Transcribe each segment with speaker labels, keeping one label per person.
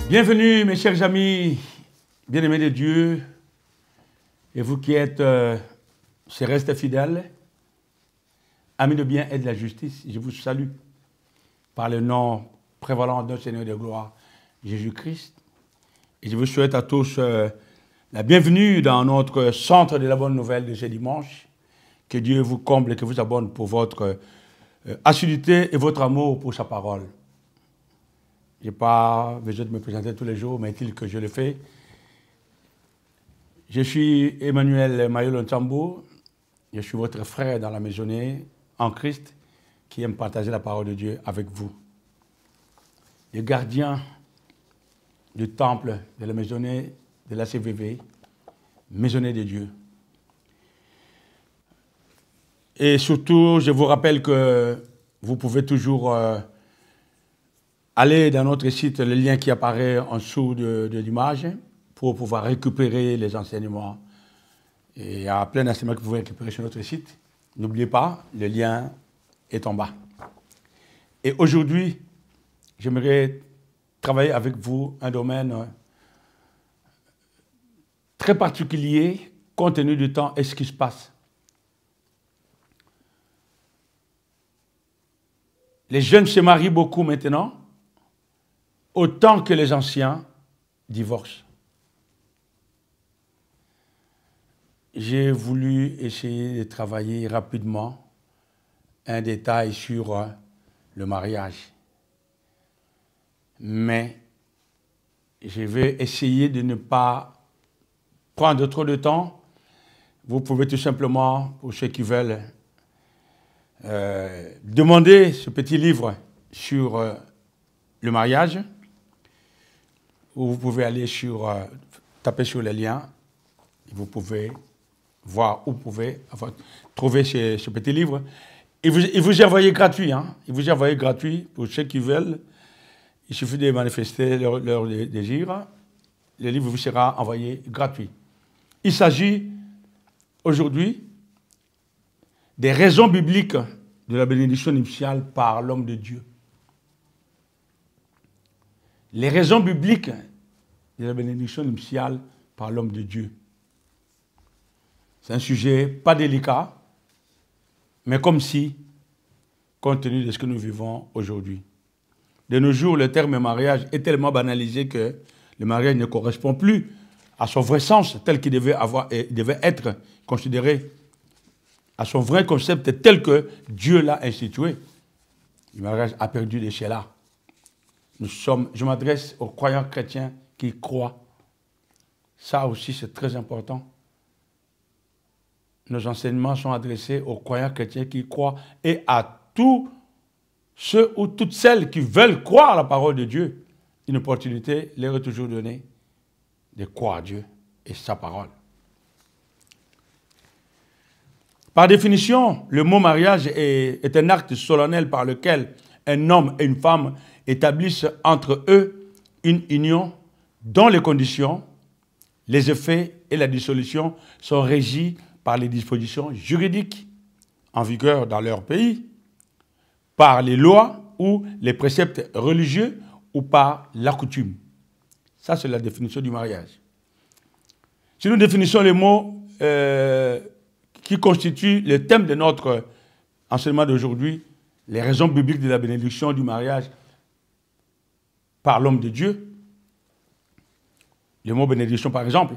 Speaker 1: Bienvenue mes chers amis, bien-aimés de Dieu, et vous qui êtes ces restes fidèles, amis de bien et de la justice, je vous salue par le nom prévalant de notre Seigneur de gloire, Jésus-Christ. Et je vous souhaite à tous la bienvenue dans notre centre de la bonne nouvelle de ce dimanche. Que Dieu vous comble et que vous abonne pour votre assiduité et votre amour pour sa parole. Je n'ai pas besoin de me présenter tous les jours, mais est-il que je le fais. Je suis Emmanuel Mayolo-Ntambou. Je suis votre frère dans la maisonnée en Christ qui aime partager la parole de Dieu avec vous. Le gardien du temple de la maisonnée de la CVV, maisonnée de Dieu. Et surtout, je vous rappelle que vous pouvez toujours aller dans notre site, le lien qui apparaît en dessous de l'image, pour pouvoir récupérer les enseignements. Et il y a plein d'enseignements que vous pouvez récupérer sur notre site. N'oubliez pas, le lien est en bas. Et aujourd'hui, j'aimerais travailler avec vous un domaine très particulier, compte tenu du temps et ce qui se passe. Les jeunes se marient beaucoup maintenant, autant que les anciens divorcent. J'ai voulu essayer de travailler rapidement un détail sur le mariage. Mais je vais essayer de ne pas prendre trop de temps. Vous pouvez tout simplement, pour ceux qui veulent, demander ce petit livre sur le mariage. Ou vous pouvez aller taper sur le lien. Et vous pouvez voir où vous pouvez trouver ce petit livre. Il vous est envoyé gratuit. Hein? Il vous est envoyé gratuit pour ceux qui veulent. Il suffit de manifester leur désir. Le livre vous sera envoyé gratuit. Il s'agit aujourd'hui des raisons bibliques de la bénédiction nuptiale par l'homme de Dieu. Les raisons bibliques de la bénédiction nuptiale par l'homme de Dieu. C'est un sujet pas délicat, mais comme si, compte tenu de ce que nous vivons aujourd'hui. De nos jours, le terme mariage est tellement banalisé que le mariage ne correspond plus à son vrai sens tel qu'il devait être considéré, à son vrai concept tel que Dieu l'a institué. Le mariage a perdu d'éclat. Je m'adresse aux croyants chrétiens qui croient. Ça aussi, c'est très important. Nos enseignements sont adressés aux croyants chrétiens qui croient et à tous ceux ou toutes celles qui veulent croire à la parole de Dieu. Une opportunité leur est toujours donnée de croire à Dieu et sa parole. Par définition, le mot mariage est un acte solennel par lequel un homme et une femme établissent entre eux une union dont les conditions, les effets et la dissolution sont régis par les dispositions juridiques en vigueur dans leur pays, par les lois ou les préceptes religieux ou par la coutume. Ça, c'est la définition du mariage. Si nous définissons les mots qui constituent le thème de notre enseignement d'aujourd'hui, les raisons bibliques de la bénédiction du mariage par l'homme de Dieu, le mot bénédiction par exemple.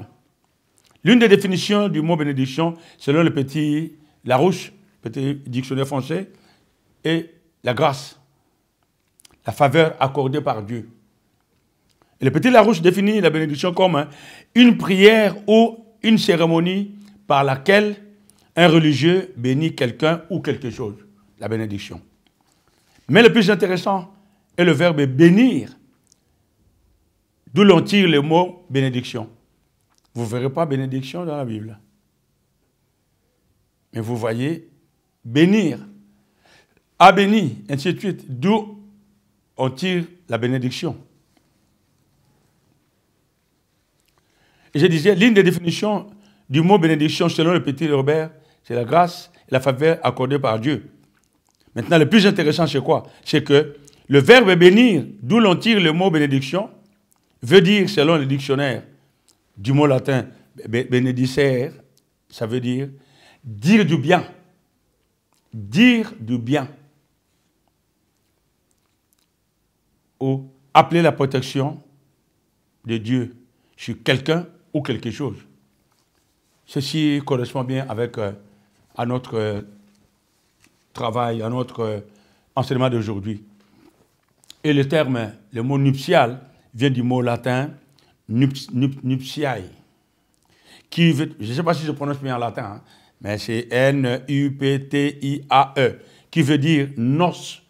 Speaker 1: L'une des définitions du mot bénédiction, selon le petit Larouche, petit dictionnaire français, est la grâce, la faveur accordée par Dieu. Et le petit Larouche définit la bénédiction comme une prière ou une cérémonie par laquelle un religieux bénit quelqu'un ou quelque chose, la bénédiction. Mais le plus intéressant est le verbe bénir, d'où l'on tire le mot bénédiction. Vous ne verrez pas bénédiction dans la Bible. Mais vous voyez bénir, a béni, ainsi de suite, d'où on tire la bénédiction. Et je disais, l'une des définitions du mot bénédiction selon le petit Robert, c'est la grâce et la faveur accordée par Dieu. Maintenant, le plus intéressant, c'est quoi? C'est que le verbe bénir, d'où l'on tire le mot bénédiction, veut dire, selon le dictionnaire du mot latin benedicere, ça veut dire dire du bien. Dire du bien. Ou appeler la protection de Dieu sur quelqu'un ou quelque chose. Ceci correspond bien avec à notre travail, à notre enseignement d'aujourd'hui. Et le terme, le mot nuptial, vient du mot latin nuptiae, qui veut, je ne sais pas si je prononce bien en latin, hein, mais c'est N-U-P-T-I-A-E, qui veut dire noces,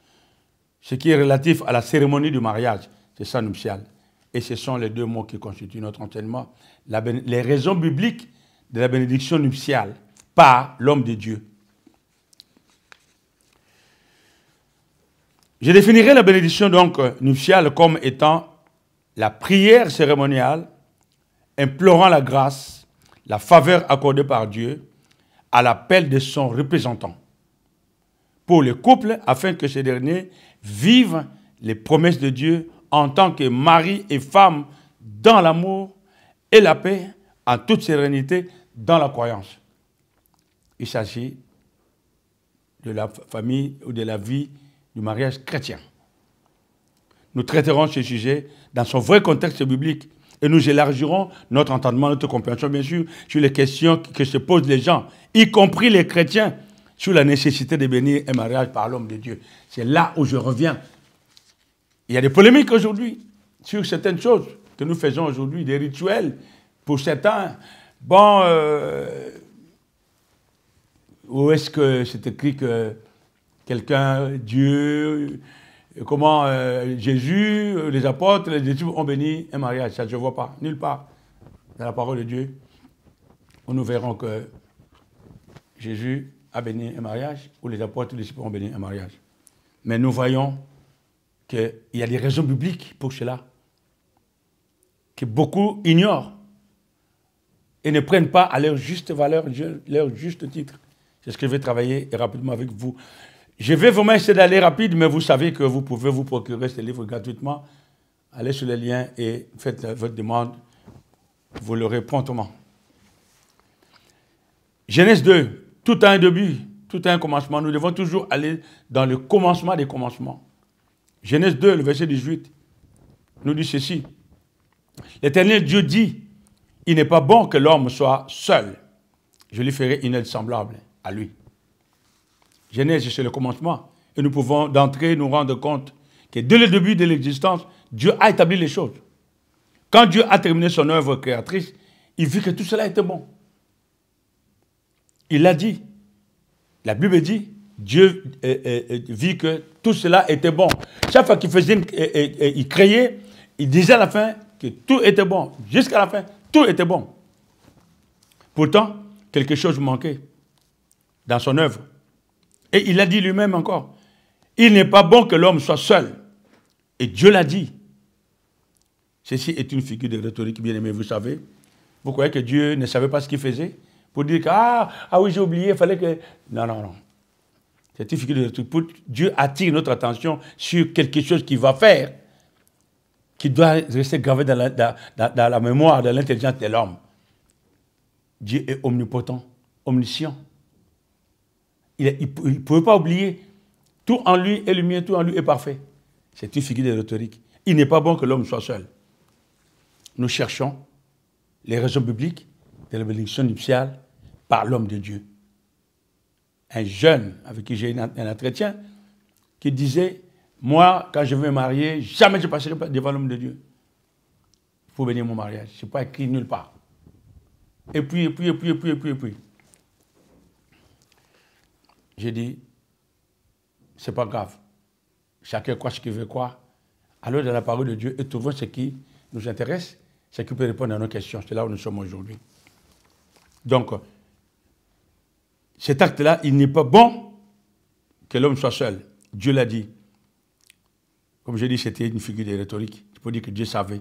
Speaker 1: ce qui est relatif à la cérémonie du mariage. C'est ça, nuptial. Et ce sont les deux mots qui constituent notre enseignement. Les raisons bibliques de la bénédiction nuptiale par l'homme de Dieu. Je définirai la bénédiction donc nuptiale comme étant la prière cérémoniale implorant la grâce, la faveur accordée par Dieu à l'appel de son représentant pour le couple afin que ces derniers vivent les promesses de Dieu en tant que mari et femme dans l'amour et la paix, en toute sérénité, dans la croyance. Il s'agit de la famille ou de la vie du mariage chrétien. Nous traiterons ce sujet dans son vrai contexte biblique et nous élargirons notre entendement, notre compréhension, bien sûr, sur les questions que se posent les gens, y compris les chrétiens, sur la nécessité de bénir un mariage par l'homme de Dieu. C'est là où je reviens. Il y a des polémiques aujourd'hui sur certaines choses que nous faisons aujourd'hui, des rituels pour certains. Bon, où est-ce que c'est écrit que quelqu'un, Dieu, comment Jésus, les apôtres, les disciples ont béni un mariage? Ça, je ne vois pas, nulle part dans la parole de Dieu, où nous verrons que Jésus a béni un mariage, ou les apôtres, les disciples ont béni un mariage. Mais nous voyons qu'il y a des raisons bibliques pour cela, que beaucoup ignorent et ne prennent pas à leur juste valeur, leur juste titre. C'est ce que je vais travailler rapidement avec vous. Je vais vraiment essayer d'aller rapide, mais vous savez que vous pouvez vous procurer ce livre gratuitement. Allez sur les liens et faites votre demande. Vous l'aurez promptement. Genèse 2, tout a un début, tout a un commencement. Nous devons toujours aller dans le commencement des commencements. Genèse 2, le verset 18, nous dit ceci. L'Éternel Dieu dit, il n'est pas bon que l'homme soit seul. Je lui ferai une aide semblable à lui. Genèse, c'est le commencement. Et nous pouvons d'entrée nous rendre compte que dès le début de l'existence, Dieu a établi les choses. Quand Dieu a terminé son œuvre créatrice, il vit que tout cela était bon. Il l'a dit. La Bible dit, Dieu vit que tout cela était bon. Chaque fois qu'il faisait, il créait, il disait à la fin que tout était bon. Jusqu'à la fin, tout était bon. Pourtant, quelque chose manquait dans son œuvre. Et il a dit lui-même encore, il n'est pas bon que l'homme soit seul. Et Dieu l'a dit. Ceci est une figure de rhétorique, bien aimé, vous savez. Vous croyez que Dieu ne savait pas ce qu'il faisait? Pour dire que, ah oui, j'ai oublié, il fallait que... Non, non, non. C'est une figure de rhétorique. Pour Dieu attire notre attention sur quelque chose qu'il va faire, qui doit rester gravé dans la mémoire, dans l'intelligence de l'homme. Dieu est omnipotent, omniscient. Il ne pouvait pas oublier. Tout en lui est lumière, tout en lui est parfait. C'est une figure de rhétorique. Il n'est pas bon que l'homme soit seul. Nous cherchons les raisons bibliques de la bénédiction nuptiale par l'homme de Dieu. Un jeune avec qui j'ai eu un entretien qui disait, moi, quand je vais me marier, jamais je passerai devant l'homme de Dieu. Il faut bénir mon mariage. Ce n'est pas écrit nulle part. Et puis. J'ai dit, c'est pas grave. Chacun croit ce qu'il veut croire. Alors, dans la parole de Dieu, et trouvons ce qui nous intéresse, ce qui peut répondre à nos questions. C'est là où nous sommes aujourd'hui. Donc, cet acte-là, il n'est pas bon que l'homme soit seul. Dieu l'a dit. Comme je dis, c'était une figure de rhétorique. Il faut dire que Dieu savait.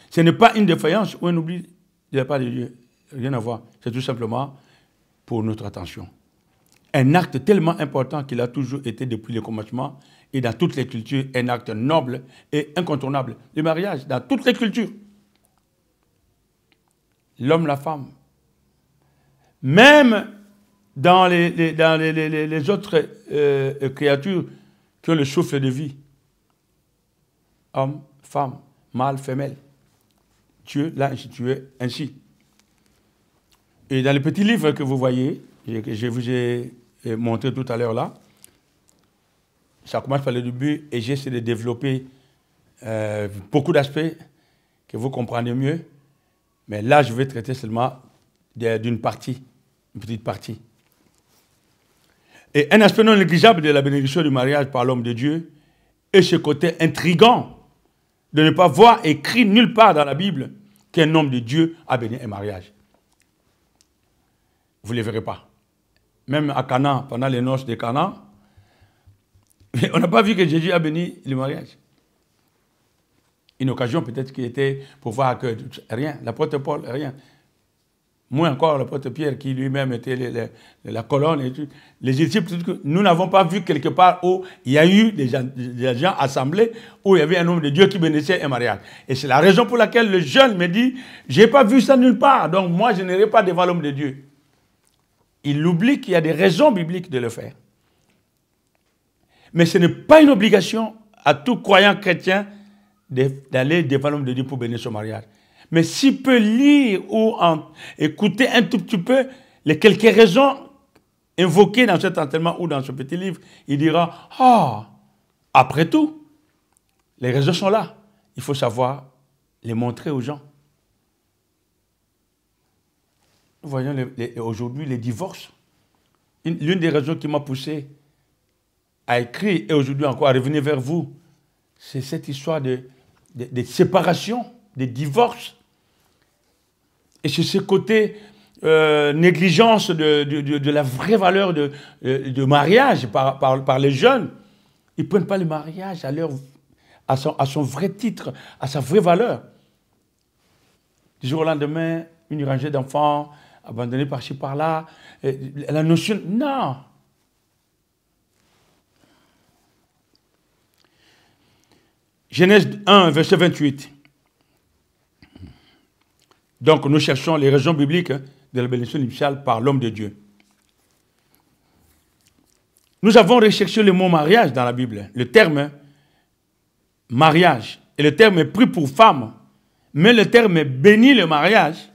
Speaker 1: Ce n'est pas une défaillance ou un oubli de la part de Dieu. Rien à voir. C'est tout simplement pour notre attention. Un acte tellement important qu'il a toujours été depuis le commencement et dans toutes les cultures, un acte noble et incontournable. Le mariage, dans toutes les cultures. l'homme, la femme. Même dans les autres créatures qui ont le souffle de vie. Homme, femme, mâle, femelle. Dieu l'a institué ainsi. Et dans le petit livre que vous voyez, que je vous ai montré tout à l'heure là, ça commence par le début et j'essaie de développer beaucoup d'aspects que vous comprenez mieux. Mais là, je vais traiter seulement d'une partie, une petite partie. Et un aspect non négligeable de la bénédiction du mariage par l'homme de Dieu est ce côté intriguant de ne pas voir écrit nulle part dans la Bible qu'un homme de Dieu a béni un mariage. Vous ne le verrez pas. Même à Cana, pendant les noces de Cana, on n'a pas vu que Jésus a béni le mariage. Une occasion peut-être qui était pour voir que rien, l'apôtre Paul, rien. Moins encore l'apôtre Pierre qui lui-même était la colonne et tout. Les disciples, nous n'avons pas vu quelque part où il y a eu des gens assemblés, où il y avait un homme de Dieu qui bénissait un mariage. Et c'est la raison pour laquelle le jeune me dit, je n'ai pas vu ça nulle part, donc moi je n'irai pas devant l'homme de Dieu. Il oublie qu'il y a des raisons bibliques de le faire. Mais ce n'est pas une obligation à tout croyant chrétien d'aller devant l'homme de Dieu pour bénir son mariage. Mais s'il peut lire ou écouter un tout petit peu les quelques raisons invoquées dans cet enseignement ou dans ce petit livre, il dira, ah, après tout, les raisons sont là. Il faut savoir les montrer aux gens. Nous voyons aujourd'hui les divorces. L'une des raisons qui m'a poussé à écrire et aujourd'hui encore à revenir vers vous, c'est cette histoire de séparation, de divorce. Et c'est ce côté négligence de la vraie valeur de mariage par les jeunes. Ils ne prennent pas le mariage à son vrai titre, à sa vraie valeur. Du jour au lendemain, une rangée d'enfants abandonnés par-ci, par-là. La notion... Non. Genèse 1, verset 28. Donc, nous cherchons les raisons bibliques de la bénédiction nuptiale par l'homme de Dieu. Nous avons recherché le mot mariage dans la Bible, le terme mariage. Et le terme est pris pour femme, mais le terme béni le mariage,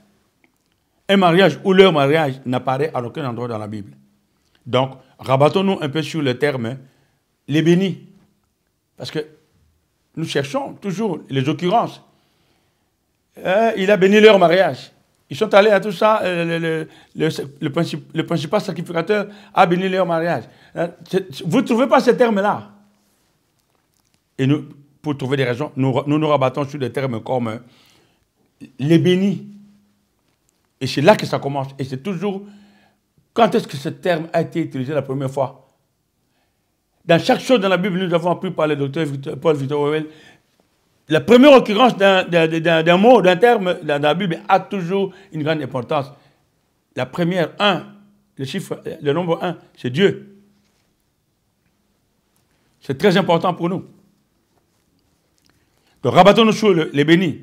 Speaker 1: un mariage ou leur mariage n'apparaît à aucun endroit dans la Bible. Donc, rabattons-nous un peu sur le terme les bénis. Parce que nous cherchons toujours les occurrences. Il a béni leur mariage. Ils sont allés à tout ça, le principal sacrificateur a béni leur mariage. Vous ne trouvez pas ce terme-là. Et nous, pour trouver des raisons, nous rabattons sur des termes comme les bénis. Et c'est là que ça commence. Et c'est toujours, quand est-ce que ce terme a été utilisé la première fois? Dans chaque chose dans la Bible, nous avons appris par le docteur Paul Victor Howell, la première occurrence d'un mot, d'un terme dans la Bible a toujours une grande importance. La première, 1, le nombre 1, c'est Dieu. C'est très important pour nous. Donc rabattons-nous sur les bénis.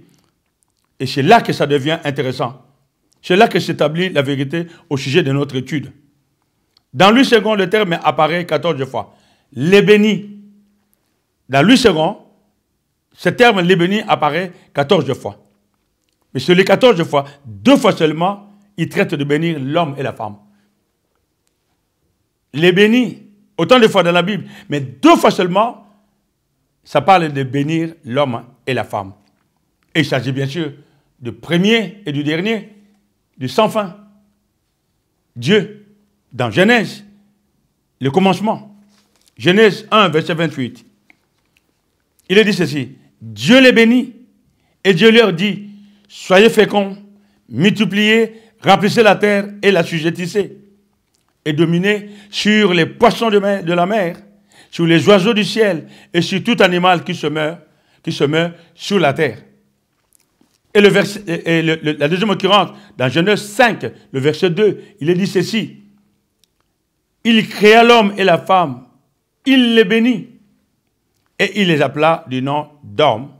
Speaker 1: Et c'est là que ça devient intéressant. C'est là que s'établit la vérité au sujet de notre étude. Dans Louis II, le terme apparaît 14 fois. Les bénis. Dans Louis II, ce terme, les bénis, apparaît 14 fois. Mais sur les 14 fois, 2 fois seulement, il traite de bénir l'homme et la femme. Les bénis, autant de fois dans la Bible, mais 2 fois seulement, ça parle de bénir l'homme et la femme. Et il s'agit bien sûr du premier et du dernier, du sans fin. Dieu, dans Genèse, le commencement. Genèse 1, verset 28. Il est dit ceci. Dieu les bénit et Dieu leur dit, soyez féconds, multipliez, remplissez la terre et l'assujettissez et dominez sur les poissons de la mer, sur les oiseaux du ciel et sur tout animal qui se meurt sur la terre. Et, la deuxième occurrence, dans Genèse 5, le verset 2, il est dit ceci. Il créa l'homme et la femme, il les bénit, et il les appela du nom d'homme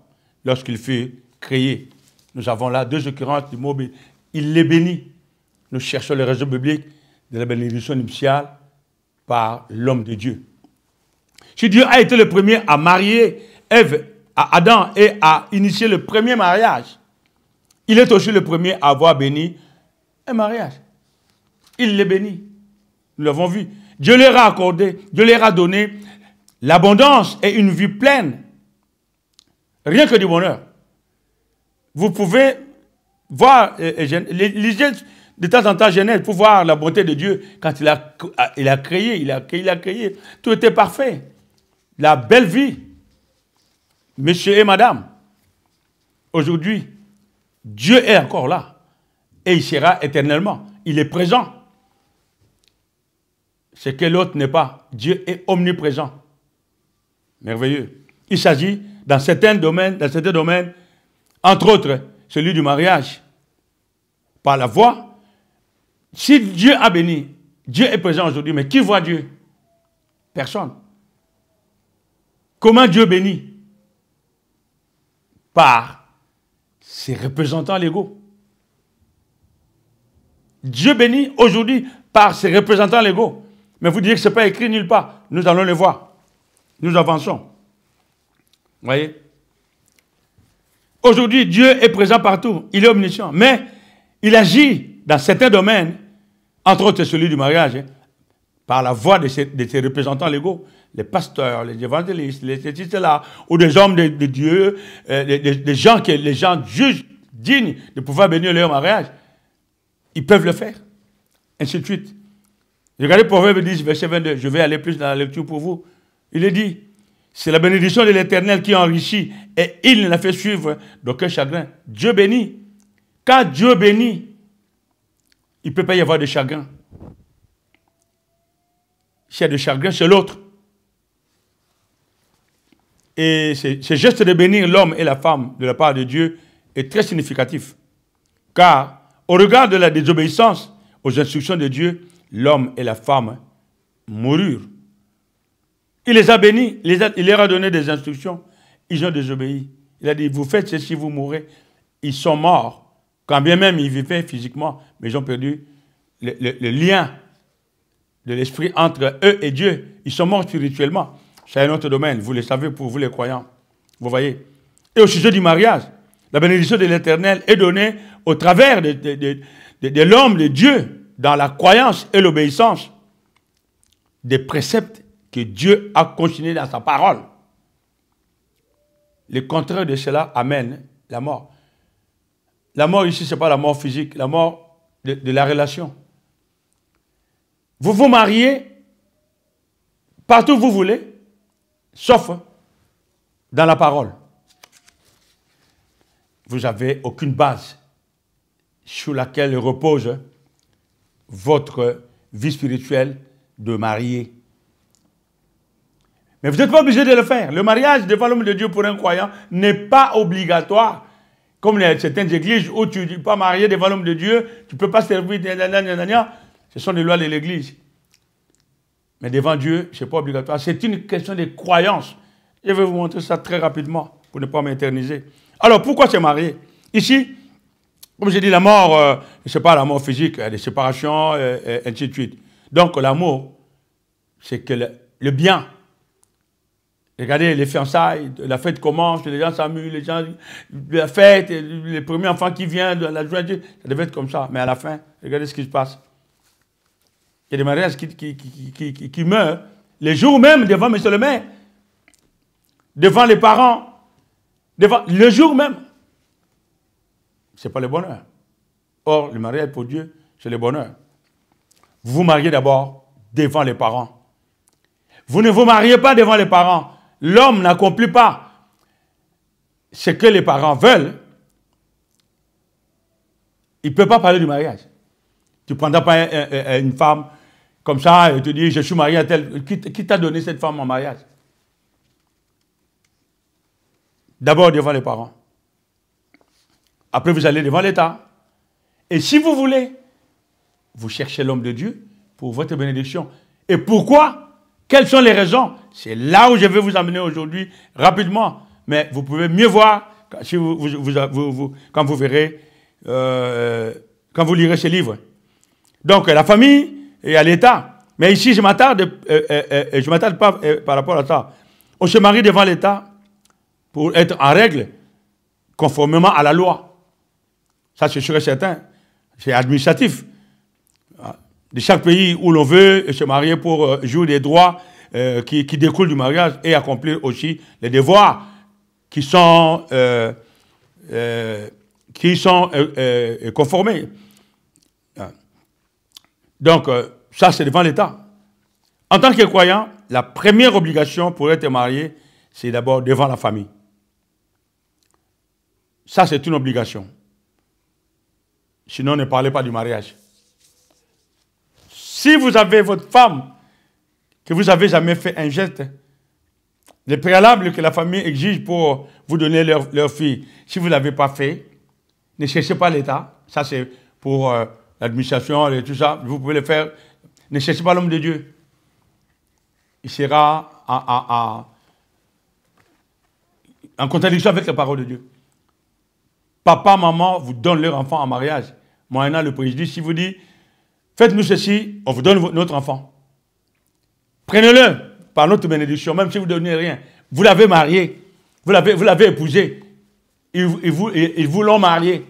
Speaker 1: lorsqu'il fut créé. Nous avons là 2 occurrences du mot il les bénit. Nous cherchons les raisons bibliques de la bénédiction nuptiale par l'homme de Dieu. Si Dieu a été le premier à marier Ève à Adam et à initier le premier mariage, il est aussi le premier à avoir béni un mariage. Il les bénit. Nous l'avons vu. Dieu leur a accordé, Dieu leur a donné l'abondance et une vie pleine. Rien que du bonheur. Vous pouvez voir, lisez de temps en temps Genèse pour voir la bonté de Dieu quand il a créé. Tout était parfait. La belle vie. Monsieur et madame. Aujourd'hui, Dieu est encore là. Et il sera éternellement. Il est présent. Ce que l'autre n'est pas. Dieu est omniprésent. Merveilleux. Il s'agit dans certains domaines, entre autres, celui du mariage, par la voix. Si Dieu a béni, Dieu est présent aujourd'hui, mais qui voit Dieu? Personne. Comment Dieu bénit? Par ses représentants légaux. Dieu bénit aujourd'hui par ses représentants légaux. Mais vous direz que ce n'est pas écrit nulle part. Nous allons le voir. Nous avançons. Vous voyez? Aujourd'hui, Dieu est présent partout. Il est omniscient. Mais il agit dans certains domaines, entre autres celui du mariage, par la voix de ses représentants légaux, les pasteurs, les évangélistes, les là, ou des hommes de Dieu, des gens que les gens jugent dignes de pouvoir bénir leur mariage. Ils peuvent le faire. Ainsi de suite. Regardez Proverbe 10, verset 22. Je vais aller plus dans la lecture pour vous. Il est dit, c'est la bénédiction de l'Éternel qui enrichit et il ne la fait suivre d'aucun chagrin. Dieu bénit. Quand Dieu bénit, il ne peut pas y avoir de chagrin. S'il y a de chagrin, c'est l'autre. Et ce geste de bénir l'homme et la femme de la part de Dieu est très significatif. Car, au regard de la désobéissance aux instructions de Dieu, l'homme et la femme moururent. Il les a bénis, il leur a donné des instructions, ils ont désobéi. Il a dit, vous faites ceci, vous mourrez. Ils sont morts, quand bien même ils vivaient physiquement, mais ils ont perdu le lien de l'esprit entre eux et Dieu. Ils sont morts spirituellement. C'est un autre domaine, vous le savez pour vous les croyants. Vous voyez. Et au sujet du mariage, la bénédiction de l'Éternel est donnée au travers de l'homme de Dieu, dans la croyance et l'obéissance des préceptes que Dieu a consignés dans sa parole. Le contraire de cela amène la mort. La mort ici, ce n'est pas la mort physique, la mort de la relation. Vous vous mariez partout où vous voulez, sauf dans la parole. Vous n'avez aucune base sur laquelle repose votre vie spirituelle de marié. Mais vous n'êtes pas obligé de le faire. Le mariage devant l'homme de Dieu pour un croyant n'est pas obligatoire. Comme certaines églises où tu ne es pas marié devant l'homme de Dieu, tu ne peux pas servir. Ce sont les lois de l'église. Mais devant Dieu, ce n'est pas obligatoire. C'est une question de croyance. Je vais vous montrer ça très rapidement pour ne pas m'éterniser. Alors, pourquoi se marier? Ici, comme j'ai dit, la mort, ce n'est pas la mort physique, les séparations, et ainsi de suite. Donc, l'amour, c'est que le bien. Regardez les fiançailles, la fête commence, les gens s'amusent, les gens, la fête, les premiers enfants qui viennent, la joie, ça devait être comme ça. Mais à la fin, regardez ce qui se passe. Il y a des mariages qui meurent les jours même devant M. le maire, devant les parents, devant le jour même. Ce n'est pas le bonheur. Or, le mariage pour Dieu, c'est le bonheur. Vous vous mariez d'abord devant les parents. Vous ne vous mariez pas devant les parents. L'homme n'accomplit pas ce que les parents veulent. Il ne peut pas parler du mariage. Tu ne prendras pas une femme comme ça et te dis, je suis marié à tel. Qui t'a donné cette femme en mariage? D'abord devant les parents. Après, vous allez devant l'État. Et si vous voulez, vous cherchez l'homme de Dieu pour votre bénédiction. Et pourquoi? Quelles sont les raisons? C'est là où je vais vous amener aujourd'hui, rapidement. Mais vous pouvez mieux voir quand vous verrez quand vous lirez ces livres. Donc, la famille et à l'État. Mais ici, je ne m'attarde pas par rapport à ça. On se marie devant l'État pour être en règle, conformément à la loi. Ça, c'est sûr et certain. C'est administratif. De chaque pays où l'on veut se marier pour jouir des droits qui découlent du mariage et accomplir aussi les devoirs qui sont conformés. Donc, ça, c'est devant l'État. En tant que croyant, la première obligation pour être marié, c'est d'abord devant la famille. Ça, c'est une obligation. Sinon, ne parlez pas du mariage. Si vous avez votre femme, que vous n'avez jamais fait un geste, les préalables que la famille exige pour vous donner leur fille, si vous ne l'avez pas fait, ne cherchez pas l'État. Ça, c'est pour l'administration et tout ça. Vous pouvez le faire. Ne cherchez pas l'homme de Dieu. Il sera en contradiction avec la parole de Dieu. Papa, maman vous donnent leur enfant en mariage. Moyennant le préjudice, si vous dites, faites-nous ceci, on vous donne notre enfant. Prenez-le par notre bénédiction, même si vous ne donnez rien. Vous l'avez marié, vous l'avez épousé. Ils vous l'ont marié.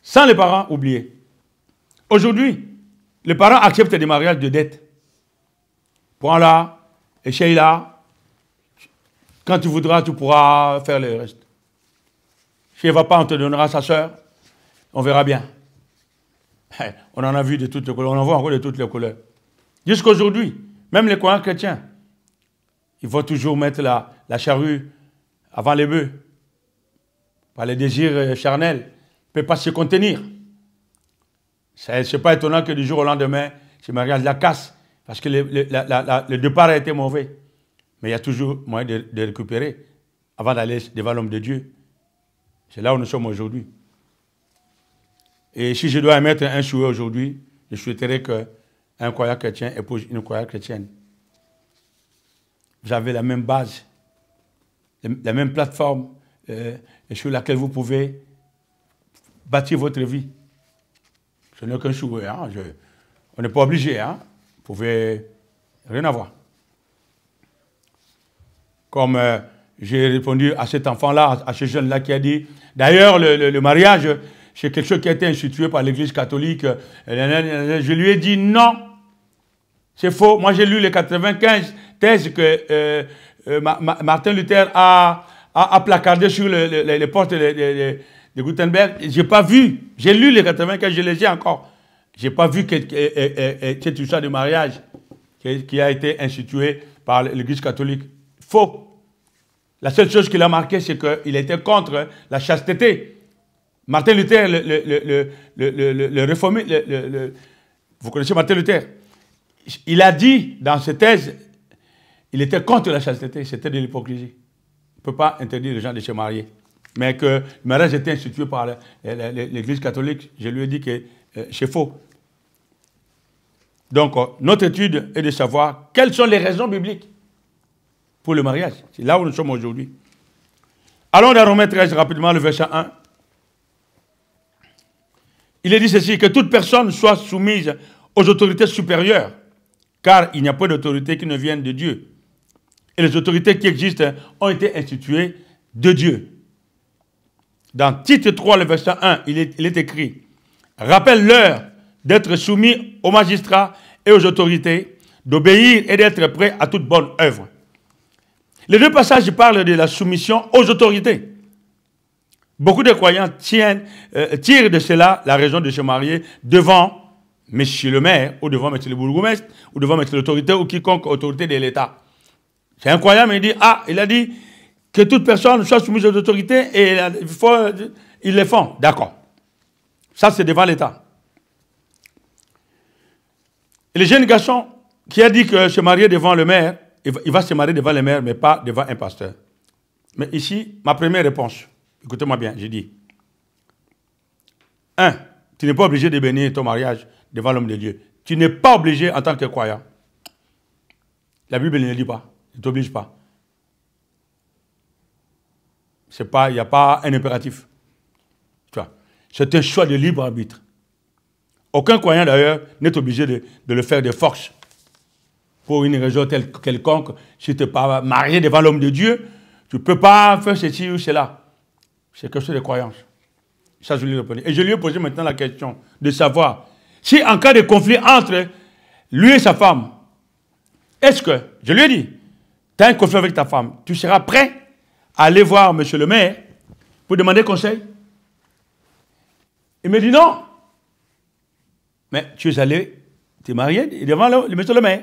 Speaker 1: Sans les parents oublier. Aujourd'hui, les parents acceptent des mariages de dette. Prends-la, essaye-la. Quand tu voudras, tu pourras faire le reste. Si elle ne va pas, on te donnera sa soeur. On verra bien. On en a vu de toutes les couleurs. On en voit encore de toutes les couleurs. Jusqu'à aujourd'hui, même les croyants chrétiens, ils vont toujours mettre la charrue avant les bœufs. Par les désirs charnels. Ils ne peuvent pas se contenir. Ce n'est pas étonnant que du jour au lendemain, ce mariage la casse. Parce que le départ a été mauvais. Mais il y a toujours moyen de récupérer avant d'aller devant l'homme de Dieu. C'est là où nous sommes aujourd'hui. Et si je dois émettre un souhait aujourd'hui, je souhaiterais qu'un croyant chrétien épouse une croyante chrétienne. Vous avez la même base, la même plateforme sur laquelle vous pouvez bâtir votre vie. Ce n'est qu'un souhait. Hein? On n'est pas obligé. Hein? Vous pouvez rien avoir. Comme j'ai répondu à cet enfant-là, à ce jeune-là qui a dit, d'ailleurs, le mariage, c'est quelque chose qui a été institué par l'Église catholique. Je lui ai dit non, c'est faux. Moi, j'ai lu les 95 thèses que Martin Luther a placardées sur les portes de Gutenberg. Je n'ai pas vu. J'ai lu les 95, je les ai encore. Je n'ai pas vu que c'est tout ça de mariage qui a été institué par l'Église catholique. Faux. La seule chose qu'il a marqué, c'est qu'il était contre la chasteté. Martin Luther, le réformé, vous connaissez Martin Luther, il a dit dans ses thèses, il était contre la chasteté, c'était de l'hypocrisie. On ne peut pas interdire les gens de se marier. Mais que le mariage était institué par l'Église catholique, je lui ai dit que c'est faux. Donc, notre étude est de savoir quelles sont les raisons bibliques pour le mariage. C'est là où nous sommes aujourd'hui. Allons dans Romains 13, rapidement, le verset 1. Il est dit ceci, que toute personne soit soumise aux autorités supérieures, car il n'y a pas d'autorité qui ne vienne de Dieu. Et les autorités qui existent ont été instituées de Dieu. Dans Tite 3, le verset 1, il est écrit, « Rappelle-leur d'être soumis aux magistrats et aux autorités, d'obéir et d'être prêts à toute bonne œuvre. » Les deux passages parlent de la soumission aux autorités. Beaucoup de croyants tirent de cela la raison de se marier devant monsieur le maire, ou devant monsieur le bourgmestre, ou devant monsieur l'autorité, ou quiconque autorité de l'État. C'est un croyant, mais il a dit que toute personne soit soumise aux autorités, et ils le font. D'accord. Ça, c'est devant l'État. Et le jeune garçon qui a dit que se marier devant le maire, il va se marier devant le maire, mais pas devant un pasteur. Mais ici, ma première réponse, écoutez-moi bien, j'ai dit, 1, tu n'es pas obligé de bénir ton mariage devant l'homme de Dieu. Tu n'es pas obligé en tant que croyant. La Bible ne le dit pas, ne t'oblige pas. Il n'y a pas un impératif. Tu vois. C'est un choix de libre arbitre. Aucun croyant d'ailleurs n'est obligé de le faire de force. Pour une raison telle quelconque, si tu n'es pas marié devant l'homme de Dieu, tu ne peux pas faire ceci ou cela. C'est quelque chose de croyance. Ça, je lui ai répondu. Et je lui ai posé maintenant la question de savoir si en cas de conflit entre lui et sa femme, est-ce que, je lui ai dit, tu as un conflit avec ta femme, tu seras prêt à aller voir monsieur le maire pour demander conseil? Il me dit non. Mais tu es allé te marier devant le monsieur le maire.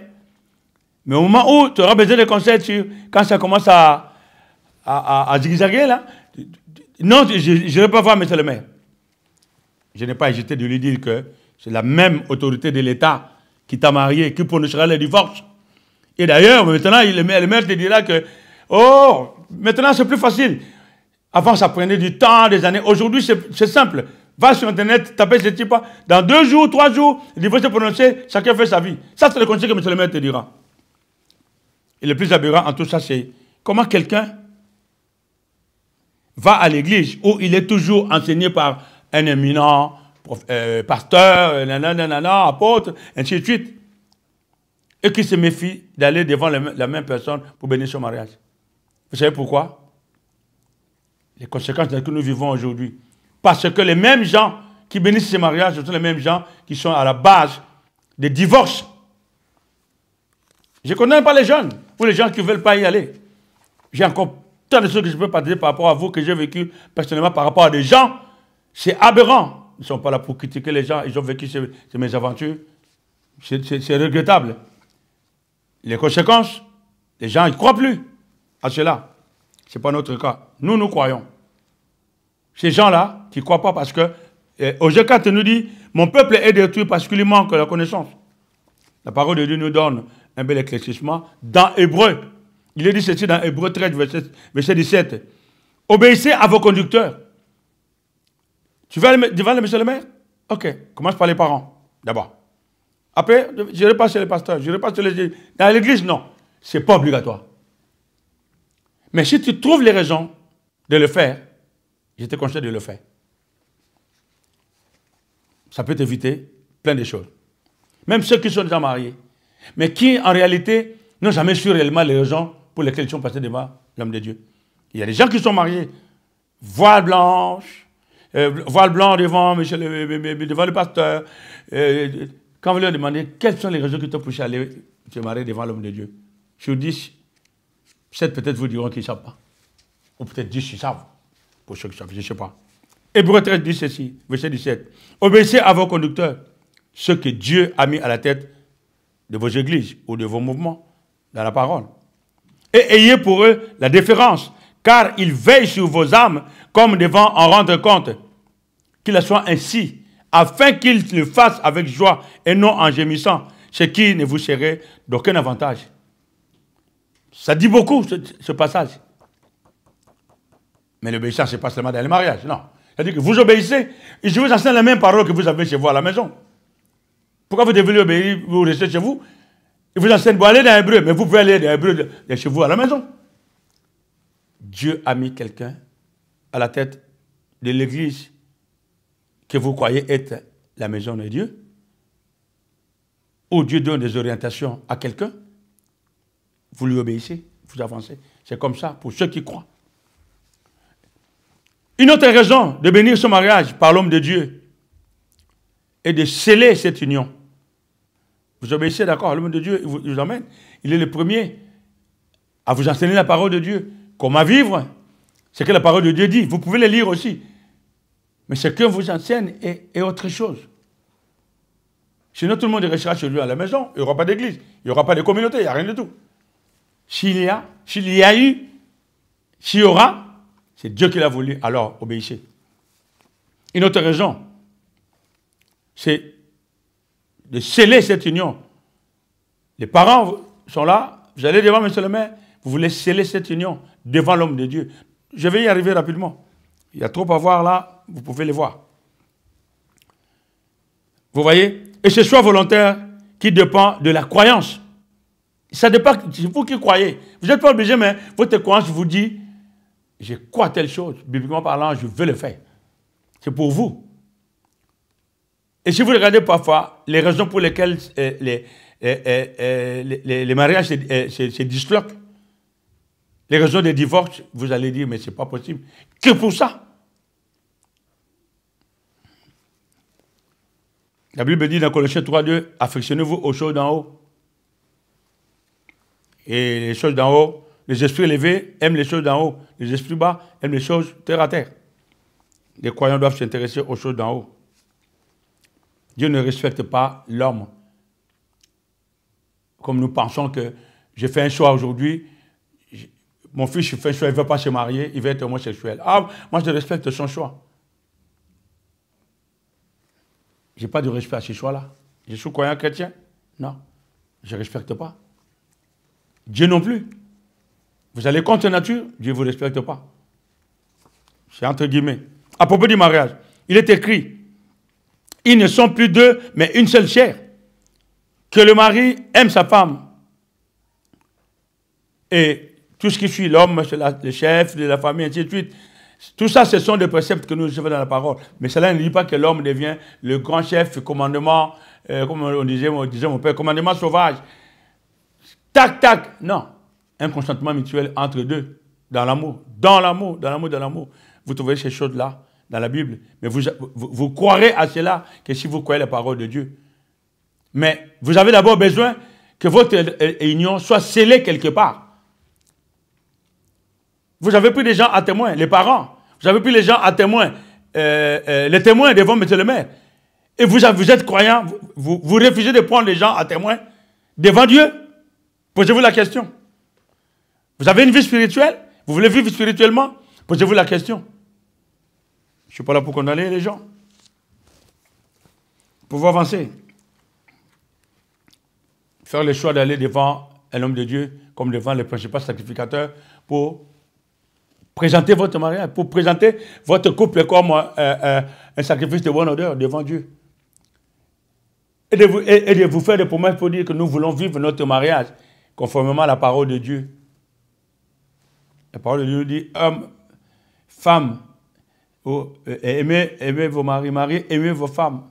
Speaker 1: Mais au moment où tu auras besoin de conseils, quand ça commence à zigzaguer, là, non, je ne vais pas voir monsieur le maire. Je n'ai pas hésité de lui dire que c'est la même autorité de l'État qui t'a marié, qui prononcera le divorce. Et d'ailleurs, maintenant, le maire te dira que, oh, maintenant c'est plus facile. Avant, ça prenait du temps, des années. Aujourd'hui, c'est simple. Va sur Internet, tapez ce type. Dans 2 jours, 3 jours, le divorce est prononcé, chacun fait sa vie. Ça, c'est le conseil que M. le maire te dira. Et le plus aberrant en tout ça, c'est comment quelqu'un va à l'église où il est toujours enseigné par un éminent pasteur, apôtre, ainsi de suite, et qui se méfie d'aller devant la même personne pour bénir son mariage. Vous savez pourquoi? Les conséquences que nous vivons aujourd'hui. Parce que les mêmes gens qui bénissent ces mariages, ce sont les mêmes gens qui sont à la base des divorces. Je ne connais pas les jeunes, ou les gens qui ne veulent pas y aller. J'ai encore tant de choses que je peux partager par rapport à vous, que j'ai vécu personnellement par rapport à des gens. C'est aberrant. Ils ne sont pas là pour critiquer les gens, ils ont vécu ces mésaventures. C'est regrettable. Les conséquences, les gens ne croient plus à cela. Ce n'est pas notre cas. Nous, nous croyons. Ces gens-là qui ne croient pas parce que Osée 4 nous dit « Mon peuple est détruit parce qu'il lui manque la connaissance ». La parole de Dieu nous donne un bel éclaircissement dans Hébreu. Il est dit ceci dans Hébreu 13, verset 17. « Obéissez à vos conducteurs. » Tu vas devant le monsieur le maire? Ok, commence par les parents, d'abord. Après, je repasse sur les pasteurs, je repasse sur les... Dans l'église, non. Ce n'est pas obligatoire. Mais si tu trouves les raisons de le faire, je te conseille de le faire. Ça peut t'éviter plein de choses. Même ceux qui sont déjà mariés, mais qui, en réalité, n'ont jamais su réellement les raisons pour lesquelles ils sont passés devant l'homme de Dieu. Il y a des gens qui sont mariés, voile blanche, voile blanc devant le pasteur. Quand vous leur demandez quelles sont les raisons qui t'ont poussé à aller te marier devant l'homme de Dieu, sur 10, 7 peut-être vous diront qu'ils ne savent pas. Ou peut-être 10 ils savent. Pour ceux qui savent, je ne sais pas. Hébreu 13 dit ceci, verset 17. Obéissez à vos conducteurs, ceux que Dieu a mis à la tête de vos églises ou de vos mouvements dans la parole. Et ayez pour eux la déférence, car ils veillent sur vos âmes comme devant en rendre compte. Qu'il soit ainsi, afin qu'ils le fassent avec joie et non en gémissant, ce qui ne vous serait d'aucun avantage. Ça dit beaucoup, ce passage. Mais l'obéissance, ce n'est pas seulement dans le mariage, non. C'est-à-dire que vous obéissez, et je vous enseigne la même parole que vous avez chez vous à la maison. Pourquoi vous devez lui obéir, vous restez chez vous? Il vous enseigne, vous allez dans l'hébreu, mais vous pouvez aller dans l'hébreu de chez vous à la maison. Dieu a mis quelqu'un à la tête de l'église que vous croyez être la maison de Dieu, où Dieu donne des orientations à quelqu'un, vous lui obéissez, vous avancez. C'est comme ça pour ceux qui croient. Une autre raison de bénir son mariage par l'homme de Dieu est de sceller cette union. Vous obéissez, d'accord, l'homme de Dieu, il vous emmène. Il est le premier à vous enseigner la parole de Dieu. Comment vivre, c'est que la parole de Dieu dit. Vous pouvez le lire aussi. Mais ce que vous enseigne est autre chose. Sinon, tout le monde restera chez lui à la maison. Il n'y aura pas d'église. Il n'y aura pas de communauté. Il n'y a rien du tout. S'il y aura, c'est Dieu qui l'a voulu. Alors, obéissez. Une autre raison, c'est de sceller cette union. Les parents sont là. Vous allez devant M. le maire. Vous voulez sceller cette union devant l'homme de Dieu. Je vais y arriver rapidement. Il y a trop à voir là. Vous pouvez les voir. Vous voyez? Et ce choix volontaire qui dépend de la croyance. Ça dépend, c'est vous qui croyez. Vous n'êtes pas obligé, mais votre croyance vous dit, je crois telle chose. Bibliquement parlant, je veux le faire. C'est pour vous. Et si vous regardez parfois les raisons pour lesquelles les mariages se disloquent, les raisons des divorces, vous allez dire, mais ce n'est pas possible. Que pour ça? La Bible dit dans Colossiens 3:2, affectionnez-vous aux choses d'en haut. Et les choses d'en haut, les esprits élevés aiment les choses d'en haut. Les esprits bas aiment les choses terre à terre. Les croyants doivent s'intéresser aux choses d'en haut. Dieu ne respecte pas l'homme. Comme nous pensons que j'ai fait un choix aujourd'hui, mon fils fait un choix, il ne veut pas se marier, il veut être homosexuel. Ah, moi je respecte son choix. Je n'ai pas de respect à ce choix-là. Je suis croyant chrétien? Non, je ne respecte pas. Dieu non plus. Vous allez contre nature, Dieu ne vous respecte pas. C'est entre guillemets. À propos du mariage, il est écrit, ils ne sont plus deux, mais une seule chair. Que le mari aime sa femme. Et tout ce qui suit, l'homme, le chef de la famille, ainsi de suite. Tout ça, ce sont des préceptes que nous recevons dans la parole. Mais cela ne dit pas que l'homme devient le grand chef, commandement, comme on disait mon père, commandement sauvage. Tac, tac. Non. Un consentement mutuel entre deux, dans l'amour. Dans l'amour, dans l'amour, dans l'amour. Vous trouvez ces choses-là dans la Bible. Mais vous croirez à cela que si vous croyez la parole de Dieu. Mais vous avez d'abord besoin que votre union soit scellée quelque part. Vous avez pris des gens à témoin, les parents. Vous avez pris les gens à témoin, les témoins devant M. le maire. Et vous êtes croyants, vous refusez de prendre les gens à témoin devant Dieu. Posez-vous la question. Vous avez une vie spirituelle? Vous voulez vivre spirituellement? Posez-vous la question. Je ne suis pas là pour condamner les gens. Pour vous avancer. Faire le choix d'aller devant un homme de Dieu, comme devant les principaux sacrificateurs, pour présenter votre mariage, pour présenter votre couple comme un sacrifice de bonne odeur devant Dieu. Et de vous faire des promesses pour dire que nous voulons vivre notre mariage conformément à la parole de Dieu. La parole de Dieu dit, hommes, femmes, aimez vos maris, aimez vos femmes.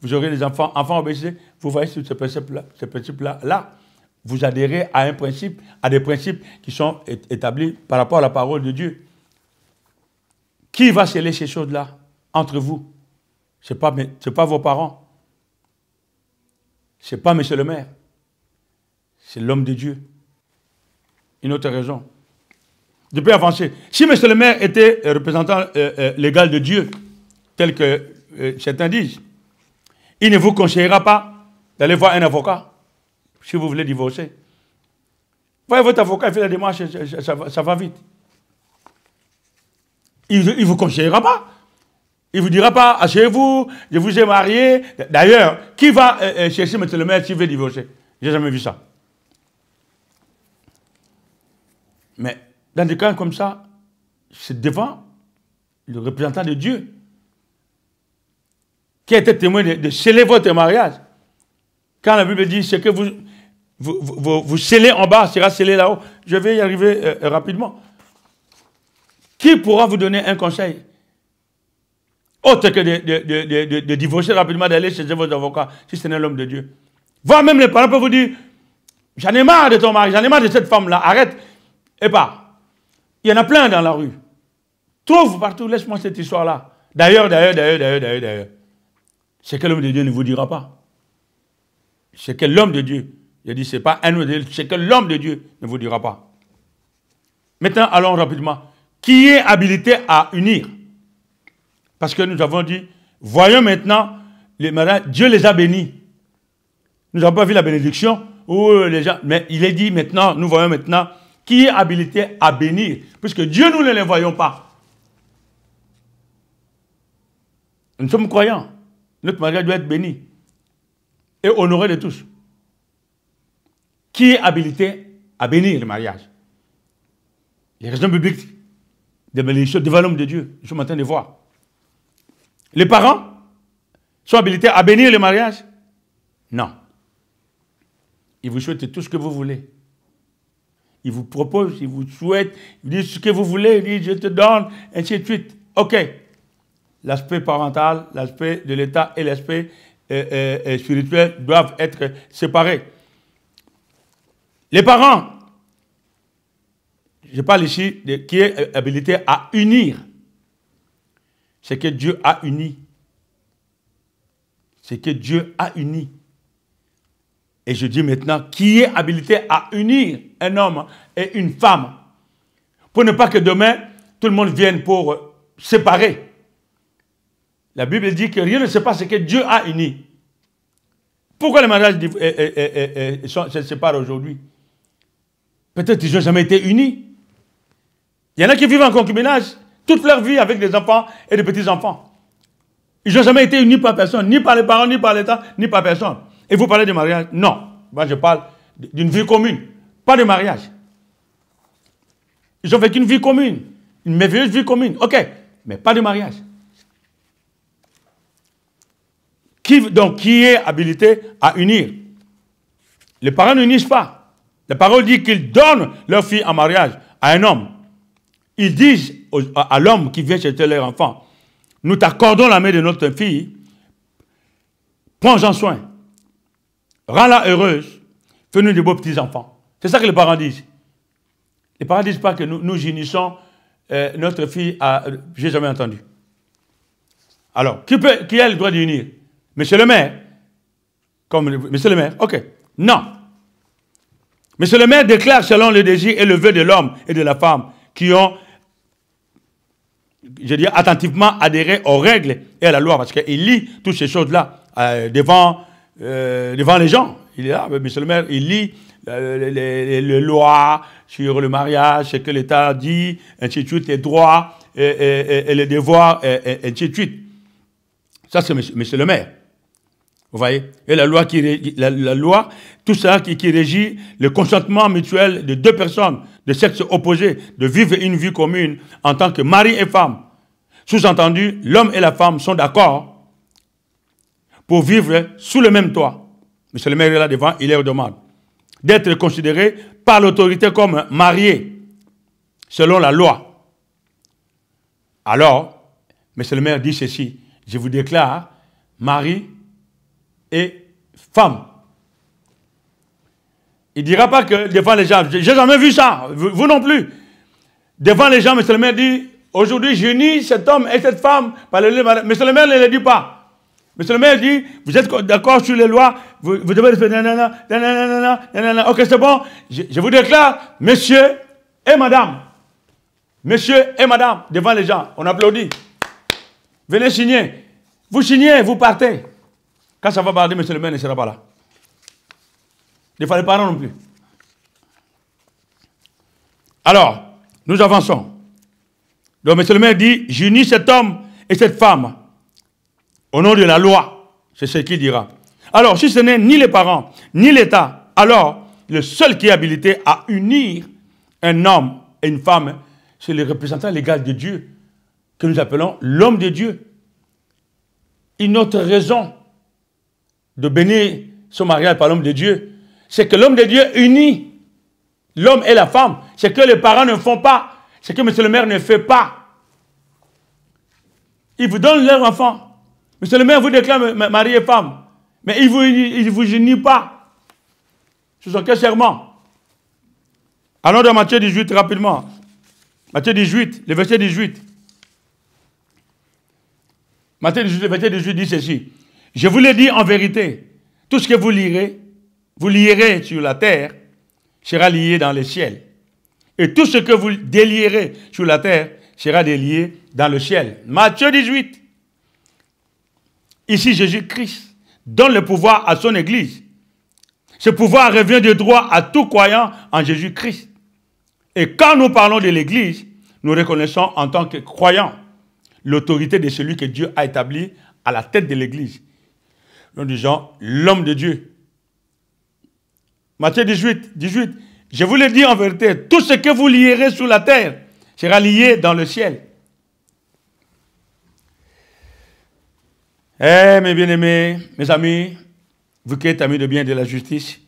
Speaker 1: Vous aurez des enfants, enfants obéissez. Vous voyez sur ce principe-là, vous adhérez à un principe, à des principes qui sont établis par rapport à la parole de Dieu. Qui va sceller ces choses-là entre vous? Ce n'est pas vos parents. Ce n'est pas M. le maire. C'est l'homme de Dieu. Une autre raison. Je peux avancer. Si M. le maire était représentant légal de Dieu, tel que certains disent, il ne vous conseillera pas d'aller voir un avocat si vous voulez divorcer. Voyez votre avocat, il fait la démarche, ça va vite. Il ne vous conseillera pas. Il ne vous dira pas, asseyez-vous, je vous ai marié. D'ailleurs, qui va chercher M. le maire s'il veut divorcer? Je n'ai jamais vu ça. Mais dans des cas comme ça, c'est devant le représentant de Dieu qui a été témoin de sceller votre mariage. Quand la Bible dit ce que vous scellez en bas sera scellé là-haut. Je vais y arriver rapidement. Qui pourra vous donner un conseil autre que de divorcer rapidement, d'aller chez votre avocat, si ce n'est l'homme de Dieu? Voire même les parents peuvent vous dire, j'en ai marre de ton mari, j'en ai marre de cette femme-là, arrête. Et pas. Il y en a plein dans la rue. Trouve partout, laisse-moi cette histoire-là. D'ailleurs. C'est que l'homme de Dieu ne vous dira pas. C'est que l'homme de Dieu, je dis, ce n'est pas un homme de Dieu, c'est que l'homme de Dieu ne vous dira pas. Maintenant, allons rapidement. Qui est habilité à unir? Parce que nous avons dit, voyons maintenant, les mariages, Dieu les a bénis. Nous n'avons pas vu la bénédiction, les gens, mais il est dit maintenant, nous voyons maintenant, qui est habilité à bénir? Puisque Dieu, nous ne les voyons pas. Nous sommes croyants. Notre mariage doit être béni et honoré de tous. Qui est habilité à bénir le mariage? Les raisons bibliques de bénédiction devant l'homme de Dieu, nous sommes en train de voir. Les parents sont habilités à bénir le mariage? Non. Ils vous souhaitent tout ce que vous voulez. Ils vous proposent, ils vous souhaitent, ils disent ce que vous voulez, ils disent je te donne, ainsi de suite. Ok. L'aspect parental, l'aspect de l'État et l'aspect et spirituel doivent être séparés. Les parents, je parle ici de qui est habilité à unir ce que Dieu a uni. Ce que Dieu a uni. Et je dis maintenant, qui est habilité à unir un homme et une femme pour ne pas que demain, tout le monde vienne pour séparer. La Bible dit que rien ne se passe ce que Dieu a uni. Pourquoi les mariages se séparent aujourd'hui? Peut-être qu'ils n'ont jamais été unis. Il y en a qui vivent en concubinage toute leur vie avec des enfants et des petits-enfants. Ils n'ont jamais été unis par personne, ni par les parents, ni par l'État, ni par personne. Et vous parlez de mariage? Non. Moi, je parle d'une vie commune, pas de mariage. Ils ont vécu une vie commune, une merveilleuse vie commune. Ok, mais pas de mariage. Qui est habilité à unir? Les parents n'unissent pas. La parole dit qu'ils donnent leur fille en mariage à un homme. Ils disent à l'homme qui vient chercher leur enfant, nous t'accordons la main de notre fille, prends-en soin, rends-la heureuse, fais-nous de beaux petits-enfants. C'est ça que les parents disent. Les parents ne disent pas que nous unissons notre fille à... J'ai jamais entendu. Alors, qui a le droit d'unir? Monsieur le maire? Monsieur le maire? Ok. Non. Monsieur le maire déclare selon le désir et le vœu de l'homme et de la femme qui ont, je dis, attentivement adhéré aux règles et à la loi, parce qu'il lit toutes ces choses-là devant les gens. Il est là, monsieur le maire, il lit les lois sur le mariage, ce que l'État dit, ainsi de suite, les droits et les devoirs, et ainsi de suite. Ça, c'est monsieur le maire. Vous voyez? Et la loi, tout ça qui régit le consentement mutuel de deux personnes de sexe opposé de vivre une vie commune en tant que mari et femme. Sous-entendu, l'homme et la femme sont d'accord pour vivre sous le même toit. Monsieur le maire est là devant, il leur demande d'être considérés par l'autorité comme mariés selon la loi. Alors, monsieur le maire dit ceci, je vous déclare mari et femme. Il ne dira pas que devant les gens, j'ai jamais vu ça, vous non plus. Devant les gens, monsieur le maire dit, aujourd'hui j'unis cet homme et cette femme par le mariage. Monsieur le maire ne le dit pas. Monsieur le maire dit, vous êtes d'accord sur les lois, vous devez respecter, ok, c'est bon, je vous déclare, monsieur et madame. Monsieur et madame, devant les gens, on applaudit. Venez signer. Vous signez, vous partez. Quand ça va parler, monsieur le maire ne sera pas là. Des fois, les parents non plus. Alors, nous avançons. Donc, monsieur le maire dit, j'unis cet homme et cette femme au nom de la loi. C'est ce qu'il dira. Alors, si ce n'est ni les parents, ni l'État, alors, le seul qui est habilité à unir un homme et une femme, c'est le représentant légal de Dieu, que nous appelons l'homme de Dieu. Une autre raison de bénir son mariage par l'homme de Dieu, c'est que l'homme de Dieu unit l'homme et la femme. C'est que les parents ne font pas, c'est que monsieur le maire ne fait pas. Il vous donne leur enfant. Monsieur le maire vous déclare mari et femme, mais il ne vous unit pas. Ce sont que serments. Allons dans Matthieu 18 rapidement. Matthieu 18, le verset 18. Matthieu 18, le verset 18 dit ceci. Je vous le dis en vérité, tout ce que vous lierez sur la terre, sera lié dans les ciels. Et tout ce que vous délierez sur la terre, sera délié dans le ciel. Matthieu 18. Ici, Jésus-Christ donne le pouvoir à son Église. Ce pouvoir revient de droit à tout croyant en Jésus-Christ. Et quand nous parlons de l'Église, nous reconnaissons en tant que croyants l'autorité de celui que Dieu a établi à la tête de l'Église. Nous disons l'homme de Dieu. Matthieu 18. Je vous le dis en vérité, tout ce que vous lierez sur la terre sera lié dans le ciel. Eh, mes bien-aimés, mes amis, vous qui êtes amis de bien et de la justice,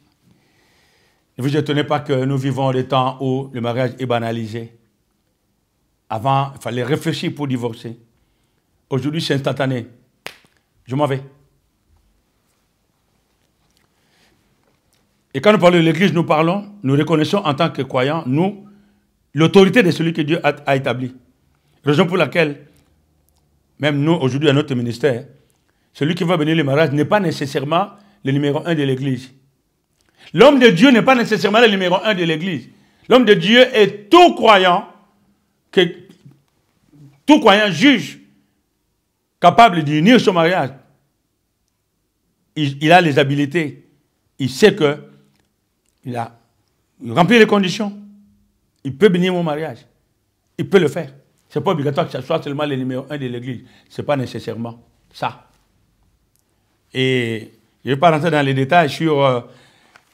Speaker 1: ne vous étonnez pas que nous vivons des temps où le mariage est banalisé. Avant, il fallait réfléchir pour divorcer. Aujourd'hui, c'est instantané. Je m'en vais. Et quand nous parlons de l'Église, nous reconnaissons en tant que croyants, nous, l'autorité de celui que Dieu a établi. Raison pour laquelle, même nous, aujourd'hui, à notre ministère, celui qui va bénir le mariage n'est pas nécessairement le numéro 1 de l'Église. L'homme de Dieu n'est pas nécessairement le numéro 1 de l'Église. L'homme de Dieu est tout croyant juge capable d'unir son mariage. Il a les habilités. Il sait qu'il remplit les conditions. Il peut bénir mon mariage. Il peut le faire. Ce n'est pas obligatoire que ce soit seulement le numéro 1 de l'Église. Ce n'est pas nécessairement ça. Et je ne vais pas rentrer dans les détails sur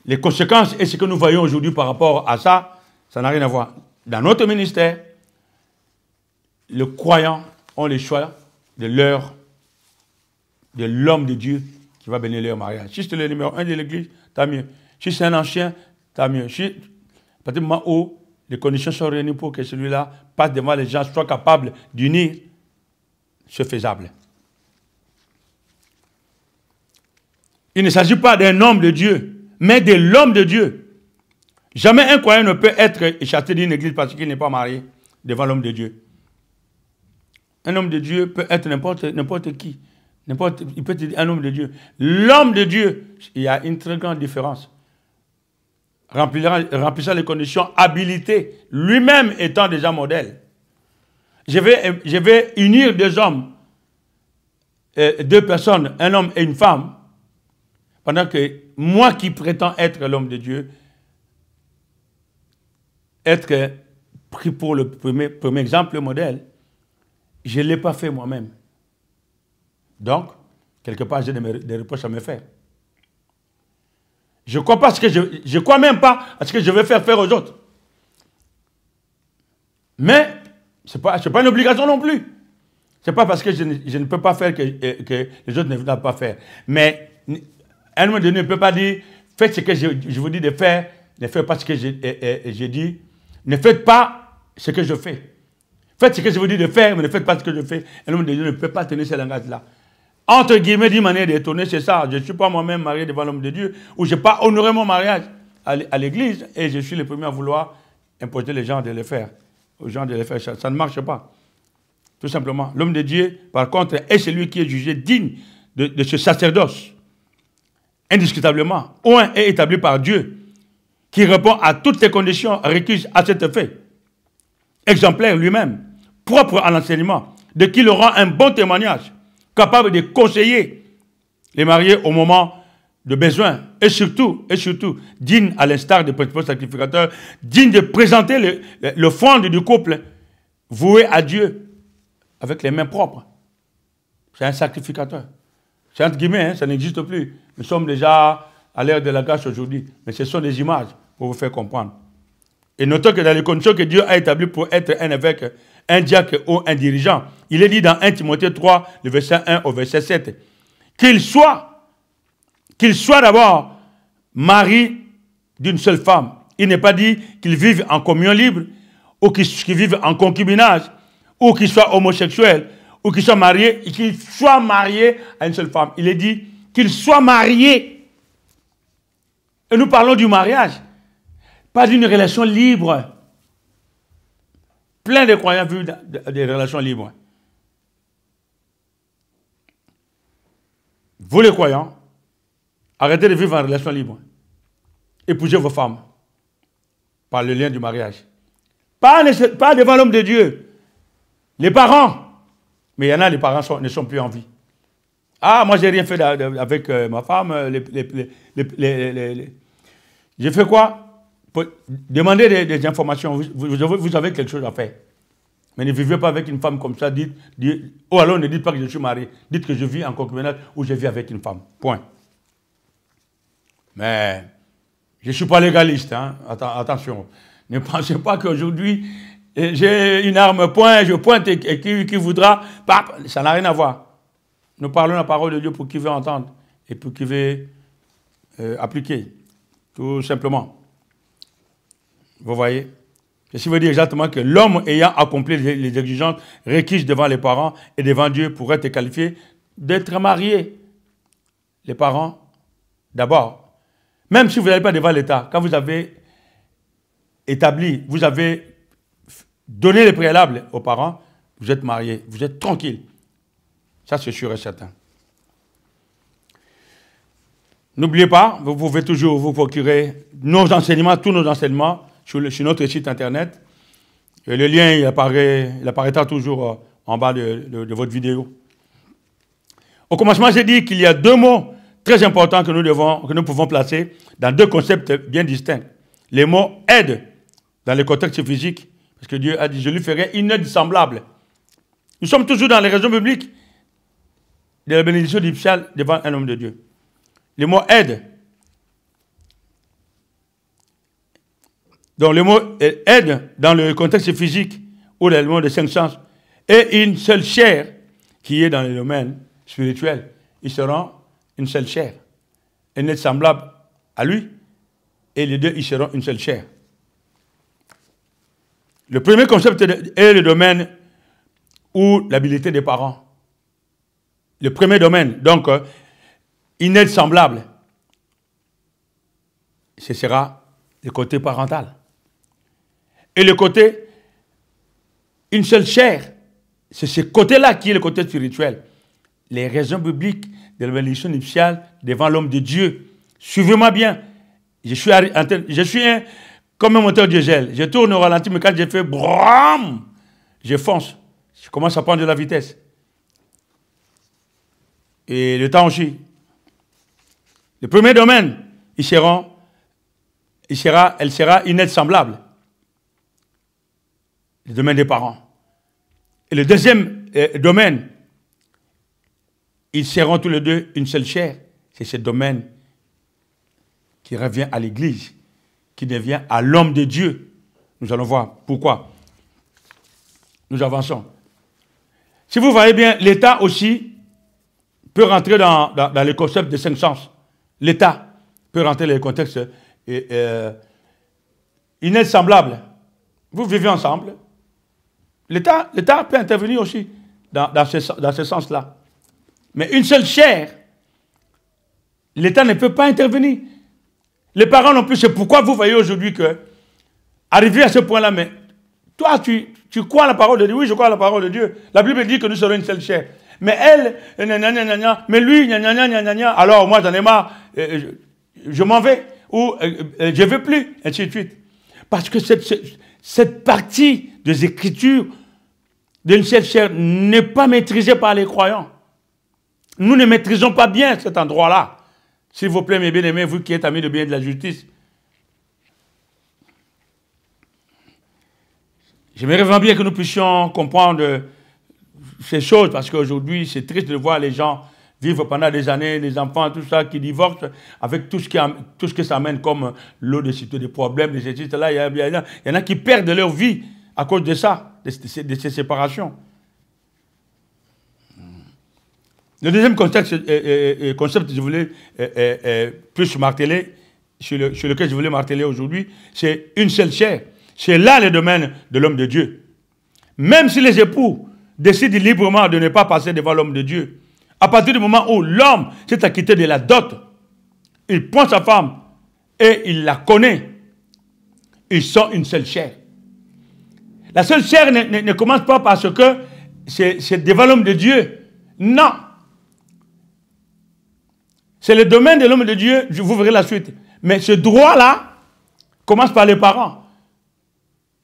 Speaker 1: les conséquences et ce que nous voyons aujourd'hui par rapport à ça. Ça n'a rien à voir. Dans notre ministère, les croyants ont le choix de l'homme de Dieu qui va bénir leur mariage. Si c'est le numéro 1 de l'Église, tant mieux. Si c'est un ancien, tant mieux. Si, à partir du moment où les conditions sont réunies pour que celui-là passe devant les gens, soit capable d'unir, c'est faisable. Il ne s'agit pas d'un homme de Dieu, mais de l'homme de Dieu. Jamais un croyant ne peut être échappé d'une église parce qu'il n'est pas marié devant l'homme de Dieu. Un homme de Dieu peut être n'importe qui. Il peut être un homme de Dieu. L'homme de Dieu, il y a une très grande différence. Remplissant les conditions, habilité, lui-même étant déjà modèle. Je vais unir deux hommes, deux personnes, un homme et une femme, pendant que moi qui prétends être l'homme de Dieu, être pris pour le premier exemple, le modèle, je ne l'ai pas fait moi-même. Donc, quelque part, j'ai des reproches à me faire. Je ne crois même pas à ce que je vais faire aux autres. Mais, ce n'est pas une obligation non plus. Ce n'est pas parce que je ne peux pas faire que les autres ne doivent pas faire. Mais, à un moment donné, ne peut pas dire, faites ce que je vous dis de faire, ne faites pas ce que j'ai dit, ne faites pas ce que je fais. Faites ce que je vous dis de faire, mais ne faites pas ce que je fais. Un homme de Dieu ne peut pas tenir ce langage-là. Entre guillemets, d'une manière détournée, c'est ça. Je ne suis pas moi-même marié devant l'homme de Dieu, ou je n'ai pas honoré mon mariage à l'église, et je suis le premier à vouloir imposer les gens de le faire. Aux gens de le faire. Ça ne marche pas. Tout simplement. L'homme de Dieu, par contre, est celui qui est jugé digne de ce sacerdoce. Indiscutablement. Un est établi par Dieu, qui répond à toutes les conditions requises à cet effet. Exemplaire lui-même, propre à l'enseignement, de qui il aura un bon témoignage, capable de conseiller les mariés au moment de besoin, et surtout, digne à l'instar des principaux sacrificateurs, digne de présenter le fond du couple voué à Dieu avec les mains propres. C'est un sacrificateur. C'est entre guillemets, hein, ça n'existe plus. Nous sommes déjà à l'ère de la grâce aujourd'hui, mais ce sont des images pour vous faire comprendre. Et notons que dans les conditions que Dieu a établies pour être un évêque, un diacre ou un dirigeant, il est dit dans 1 Timothée 3, le verset 1 au verset 7, qu'il soit d'abord mari d'une seule femme. Il n'est pas dit qu'il vive en communion libre, ou qu'il vive en concubinage, ou qu'il soit homosexuel, ou qu'il soit marié à une seule femme. Il est dit qu'il soit marié. Et nous parlons du mariage. Pas d'une relation libre. Plein de croyants vivent des relations libres. Vous les croyants, arrêtez de vivre en relation libre. Épousez vos femmes par le lien du mariage. Pas devant l'homme de Dieu. Les parents. Mais il y en a, les parents ne sont plus en vie. Ah, moi, j'ai rien fait avec ma femme. J'ai fait quoi? Demandez des informations. Vous avez quelque chose à faire. Mais ne vivez pas avec une femme comme ça. Ou alors ne dites pas que je suis marié. Dites que je vis en concubinage ou je vis avec une femme. Point. Mais je ne suis pas légaliste. Hein. Attention. Ne pensez pas qu'aujourd'hui, j'ai une arme point, je pointe et qui voudra. Ça n'a rien à voir. Nous parlons la parole de Dieu pour qui veut entendre et pour qui veut appliquer. Tout simplement. Vous voyez? Ceci veut dire exactement que l'homme ayant accompli les exigences requises devant les parents et devant Dieu pour être qualifié d'être marié. Les parents, d'abord, Même si vous n'allez pas devant l'État, quand vous avez établi, vous avez donné les préalables aux parents, vous êtes mariés, vous êtes tranquille. Ça, c'est sûr et certain. N'oubliez pas, vous pouvez toujours vous procurer nos enseignements, tous nos enseignements sur notre site internet. Et le lien, il apparaîtra toujours en bas de votre vidéo. Au commencement, j'ai dit qu'il y a deux mots très importants que nous pouvons placer dans deux concepts bien distincts. Les mots « aide » dans le contexte physique, parce que Dieu a dit « je lui ferai une aide semblable ». Nous sommes toujours dans les raisons bibliques de la bénédiction nuptiale devant un homme de Dieu. Le mot « aide ». Donc le mot « aide » dans le contexte physique ou le mot de cinq sens est une seule chair qui est dans le domaine spirituel. Ils seront une seule chair. Une aide semblable à lui et les deux, ils seront une seule chair. Le premier concept est le domaine ou l'habilité des parents. Le premier domaine, donc, une aide semblable, ce sera le côté parental. Et le côté, une seule chair, c'est ce côté-là qui est le côté spirituel. Les raisons bibliques de la bénédiction nuptiale devant l'homme de Dieu. Suivez-moi bien. Je suis comme un moteur diesel. Je tourne au ralenti, mais quand j'ai fait bram, je fonce. Je commence à prendre de la vitesse. Et le temps aussi. Le premier domaine, elle sera une aide semblable. Le domaine des parents. Et le deuxième domaine, ils seront tous les deux une seule chair. C'est ce domaine qui revient à l'Église, qui devient à l'homme de Dieu. Nous allons voir pourquoi. Nous avançons. Si vous voyez bien, l'État aussi peut rentrer dans le concept de cinq sens. L'État peut rentrer dans le contexte une aide semblable. Vous vivez ensemble. L'État peut intervenir aussi dans ce sens-là. Mais une seule chair, l'État ne peut pas intervenir. Les parents non plus, c'est pourquoi vous voyez aujourd'hui que, arrivé à ce point-là, mais toi, tu crois à la parole de Dieu. Oui, je crois à la parole de Dieu. La Bible dit que nous serons une seule chair. Mais elle, mais lui, alors moi j'en ai marre, je m'en vais, ou je ne veux plus, ainsi de suite. Parce que cette partie des Écritures d'une seule chair n'est pas maîtrisée par les croyants. Nous ne maîtrisons pas bien cet endroit-là. S'il vous plaît, mes bien-aimés, vous qui êtes amis de bien et de la justice, j'aimerais vraiment bien que nous puissions comprendre ces choses, parce qu'aujourd'hui, c'est triste de voir les gens vivre pendant des années, les enfants, tout ça, qui divorcent, avec tout ce que ça amène comme lot de des problèmes, de ces là. Il y en a qui perdent leur vie à cause de ça, de ces séparations. Le deuxième concept que je voulais plus marteler, sur lequel je voulais marteler aujourd'hui, c'est une seule chair. C'est là le domaine de l'homme de Dieu. Même si les époux décident librement de ne pas passer devant l'homme de Dieu, à partir du moment où l'homme s'est acquitté de la dot, il prend sa femme et il la connaît. Ils sont une seule chair. La seule chair ne commence pas parce que c'est devant l'homme de Dieu. Non. C'est le domaine de l'homme de Dieu, vous verrez la suite. Mais ce droit-là commence par les parents.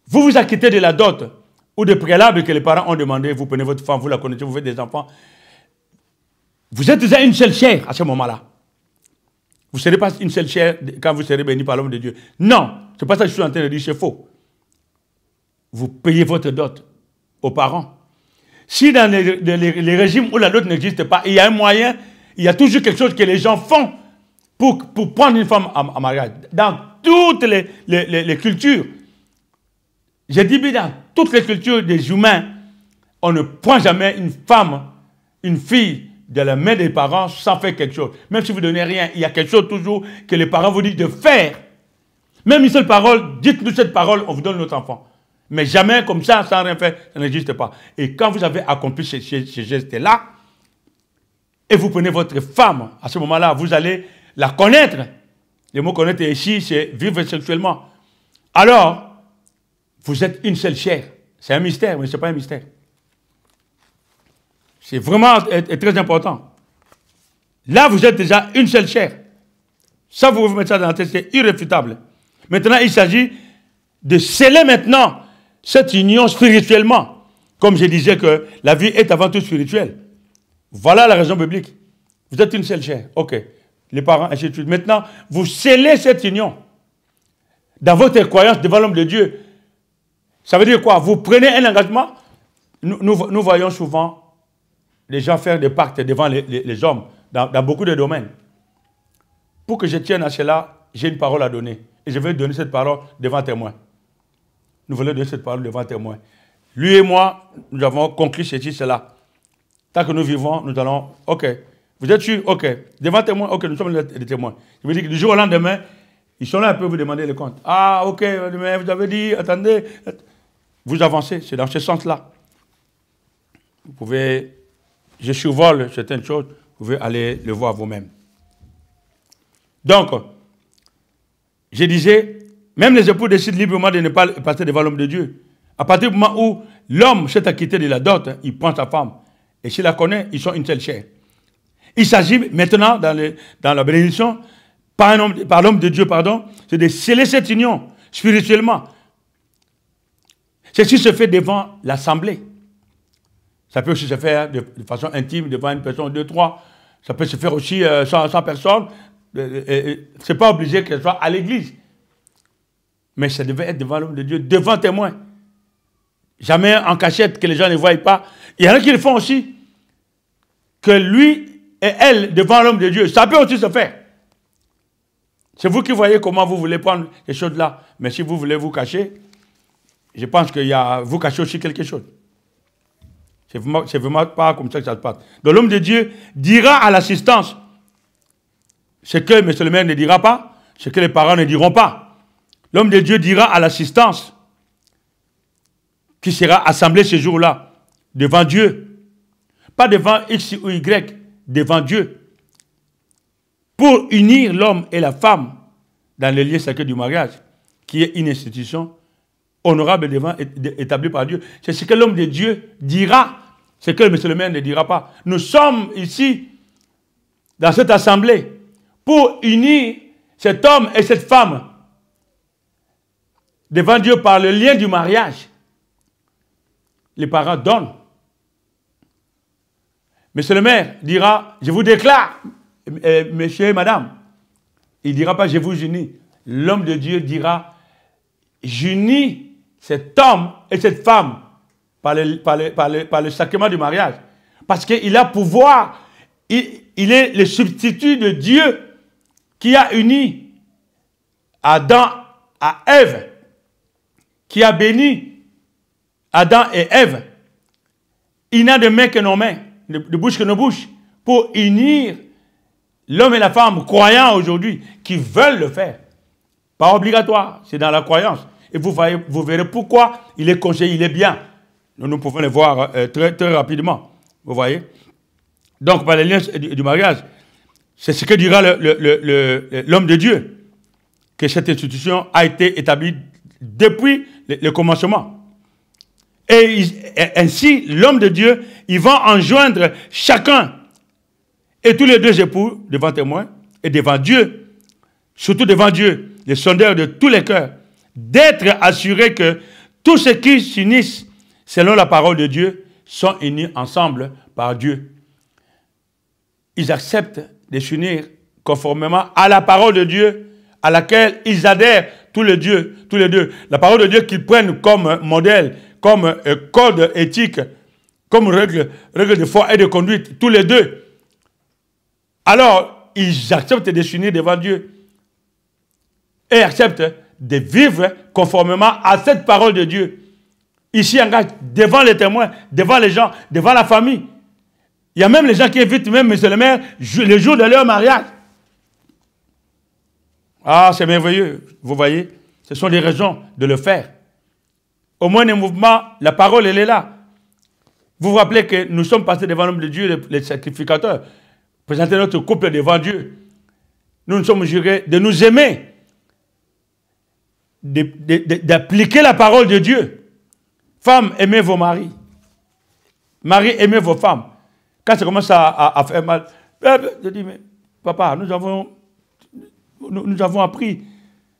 Speaker 1: Vous vous acquittez de la dot ou des préalables que les parents ont demandé, vous prenez votre femme, vous la connaissez, vous faites des enfants. Vous êtes déjà une seule chair à ce moment-là. Vous ne serez pas une seule chair quand vous serez béni par l'homme de Dieu. Non, c'est pas ça que je suis en train de dire, c'est faux. Vous payez votre dot aux parents. Si dans les régimes où la dot n'existe pas, il y a un moyen, il y a toujours quelque chose que les gens font pour prendre une femme en mariage. Dans toutes les cultures, j'ai dit bien dans toutes les cultures des humains, on ne prend jamais une femme, une fille de la main des parents sans faire quelque chose. Même si vous ne donnez rien, il y a quelque chose toujours que les parents vous disent de faire. Même une seule parole, dites-nous cette parole, on vous donne notre enfant. Mais jamais comme ça, sans rien faire, ça n'existe pas. Et quand vous avez accompli ces gestes-là, et vous prenez votre femme, à ce moment-là, vous allez la connaître. Le mot connaître ici, c'est vivre sexuellement. Alors, vous êtes une seule chair. C'est un mystère, mais ce n'est pas un mystère. C'est vraiment très important. Là, vous êtes déjà une seule chair. Ça, vous mettez ça dans la tête, c'est irréfutable. Maintenant, il s'agit de sceller maintenant cette union spirituellement. Comme je disais que la vie est avant tout spirituelle. Voilà la raison biblique. Vous êtes une seule chair. Ok. Les parents, ainsi de suite. Maintenant, vous scellez cette union dans votre croyance devant l'homme de Dieu. Ça veut dire quoi? Vous prenez un engagement. Nous voyons souvent les gens faire des pactes devant les hommes dans beaucoup de domaines. Pour que je tienne à cela, j'ai une parole à donner. Et je vais donner cette parole devant témoin. Nous voulons donner cette parole devant témoin. Lui et moi, nous avons conclu ceci, cela. Tant que nous vivons, nous allons... Ok. Vous êtes sûr? Ok. Devant témoin? Ok, nous sommes les témoins. Je veux dire que du jour au lendemain, ils sont là un peu vous demander les comptes. Ah, ok, mais vous avez dit, attendez. Vous avancez, c'est dans ce sens-là. Vous pouvez... Je survole certaines choses, vous pouvez aller le voir vous-même. Donc, je disais, même les époux décident librement de ne pas passer devant l'homme de Dieu. À partir du moment où l'homme s'est acquitté de la dot, il prend sa femme. Et s'il la connaît, ils sont une seule chair. Il s'agit maintenant, dans la bénédiction, par l'homme de Dieu, pardon, c'est de sceller cette union spirituellement. Ceci se fait devant l'assemblée. Ça peut aussi se faire de façon intime, devant une personne, deux, trois. Ça peut se faire aussi sans personne. Ce n'est pas obligé que ce soit à l'église. Mais ça devait être devant l'homme de Dieu, devant témoin. Jamais en cachette, que les gens ne voient pas. Il y en a qui le font aussi. Que lui et elle, devant l'homme de Dieu, ça peut aussi se faire. C'est vous qui voyez comment vous voulez prendre ces choses-là. Mais si vous voulez vous cacher, je pense que vous cachez aussi quelque chose. C'est vraiment pas comme ça que ça se passe. Donc l'homme de Dieu dira à l'assistance ce que M. le maire ne dira pas, ce que les parents ne diront pas. L'homme de Dieu dira à l'assistance qui sera assemblée ce jour-là, devant Dieu. Pas devant X ou Y, devant Dieu. Pour unir l'homme et la femme dans le lieu sacré du mariage, qui est une institution honorable établie par Dieu. C'est ce que l'homme de Dieu dira, ce que M. le maire ne dira pas. Nous sommes ici, dans cette assemblée, pour unir cet homme et cette femme devant Dieu par le lien du mariage. Les parents donnent. Monsieur le maire dira, je vous déclare, monsieur et madame. Il ne dira pas, je vous unis. L'homme de Dieu dira, j'unis cet homme et cette femme par le sacrement du mariage. Parce qu'il a pouvoir, il est le substitut de Dieu qui a uni Adam à Ève, qui a béni Adam et Ève. Il n'a de main que nos mains, de bouche que nos bouches, pour unir l'homme et la femme croyants aujourd'hui, qui veulent le faire. Pas obligatoire, c'est dans la croyance. Et vous verrez pourquoi il est conseillé, il est bien. Nous pouvons le voir très, très rapidement. Vous voyez? Donc, par les liens du mariage, c'est ce que dira l'homme de Dieu, que cette institution a été établie depuis le commencement. Et ainsi, l'homme de Dieu, il va enjoindre chacun, et tous les deux époux, devant témoin, et devant Dieu, surtout devant Dieu, le sondeur de tous les cœurs, d'être assurés que tous ceux qui s'unissent selon la parole de Dieu sont unis ensemble par Dieu. Ils acceptent de s'unir conformément à la parole de Dieu, à laquelle ils adhèrent tous les deux. La parole de Dieu qu'ils prennent comme modèle, comme code éthique, comme règle de foi et de conduite, tous les deux. Alors, ils acceptent de s'unir devant Dieu et acceptent de vivre conformément à cette parole de Dieu. Ici, devant les témoins, devant les gens, devant la famille. Il y a même les gens qui invitent même M. le maire le jour de leur mariage. Ah, c'est merveilleux. Vous voyez, ce sont des raisons de le faire. Au moins, le mouvement, la parole, elle est là. Vous vous rappelez que nous sommes passés devant l'homme de Dieu, les sacrificateurs, présenter notre couple devant Dieu. nous nous sommes jurés de nous aimer, d'appliquer la parole de Dieu. Femmes, aimez vos maris. Maris, aimez vos femmes. Quand ça commence à faire mal, je dis, mais papa, nous avons appris.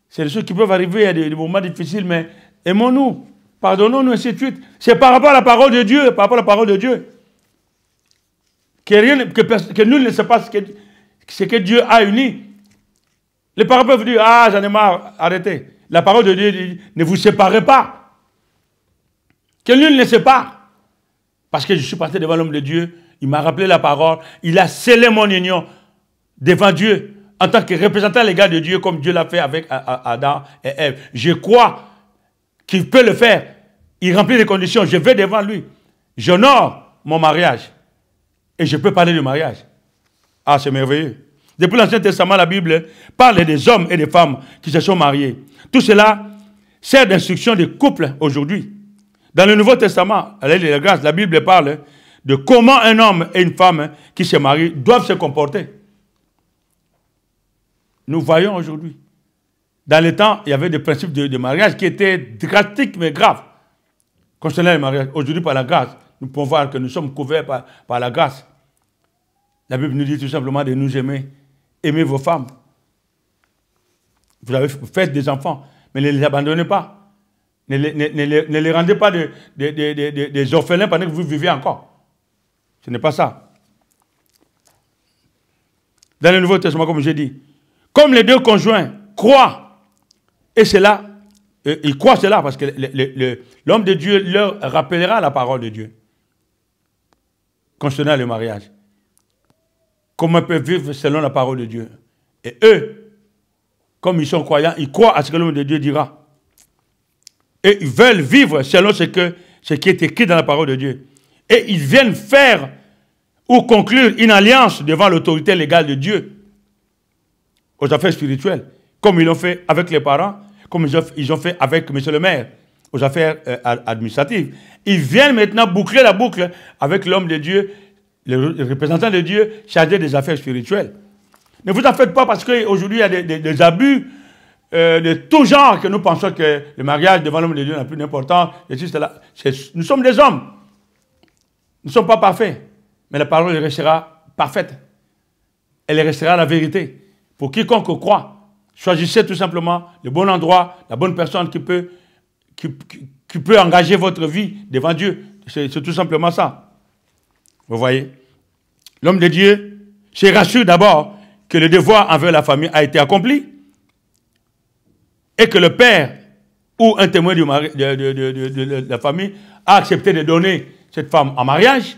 Speaker 1: C'est des choses qui peuvent arriver, il y a des moments difficiles, mais aimons-nous, pardonnons-nous, ainsi de suite. C'est par rapport à la parole de Dieu, par rapport à la parole de Dieu. Que nul ne sait pas ce que Dieu a uni. Les parents peuvent dire, ah, j'en ai marre, arrêtez. La parole de Dieu dit, ne vous séparez pas. Que nul ne sépare. Parce que je suis passé devant l'homme de Dieu, il m'a rappelé la parole, il a scellé mon union devant Dieu, en tant que représentant légal de Dieu, comme Dieu l'a fait avec Adam et Ève. Je crois qu'il peut le faire. Il remplit les conditions, je vais devant lui. J'honore mon mariage. Et je peux parler du mariage. Ah, c'est merveilleux. Depuis l'Ancien Testament, la Bible parle des hommes et des femmes qui se sont mariés. Tout cela sert d'instruction des couples aujourd'hui. Dans le Nouveau Testament, à la grâce, la Bible parle de comment un homme et une femme qui se marient doivent se comporter. Nous voyons aujourd'hui. Dans le temps, il y avait des principes de mariage qui étaient drastiques mais graves. Concernant le mariage, aujourd'hui, par la grâce, nous pouvons voir que nous sommes couverts par la grâce. La Bible nous dit tout simplement de nous aimer. Aimez vos femmes. Vous faites des enfants, mais ne les abandonnez pas. Ne les rendez pas des orphelins pendant que vous vivez encore. Ce n'est pas ça. Dans le Nouveau Testament, comme j'ai dit, comme les deux conjoints croient, et cela, ils croient cela parce que l'homme de Dieu leur rappellera la parole de Dieu concernant le mariage. Comment ils peuvent vivre selon la parole de Dieu. Et eux, comme ils sont croyants, ils croient à ce que l'homme de Dieu dira. Et ils veulent vivre selon ce qui est écrit dans la parole de Dieu. Et ils viennent faire ou conclure une alliance devant l'autorité légale de Dieu aux affaires spirituelles, comme ils l'ont fait avec les parents, comme ils ont fait avec M. le maire, aux affaires administratives. Ils viennent maintenant boucler la boucle avec l'homme de Dieu, le représentant de Dieu chargé des affaires spirituelles. Ne vous en faites pas parce qu'aujourd'hui il y a des abus de tout genre que nous pensons que le mariage devant l'homme de Dieu n'a plus d'importance. Nous sommes des hommes. Nous ne sommes pas parfaits. Mais la parole restera parfaite. Elle restera la vérité. Pour quiconque croit, choisissez tout simplement le bon endroit, la bonne personne qui peut engager votre vie devant Dieu. C'est tout simplement ça. Vous voyez? L'homme de Dieu se rassure d'abord que le devoir envers la famille a été accompli et que le père ou un témoin de la famille a accepté de donner cette femme en mariage.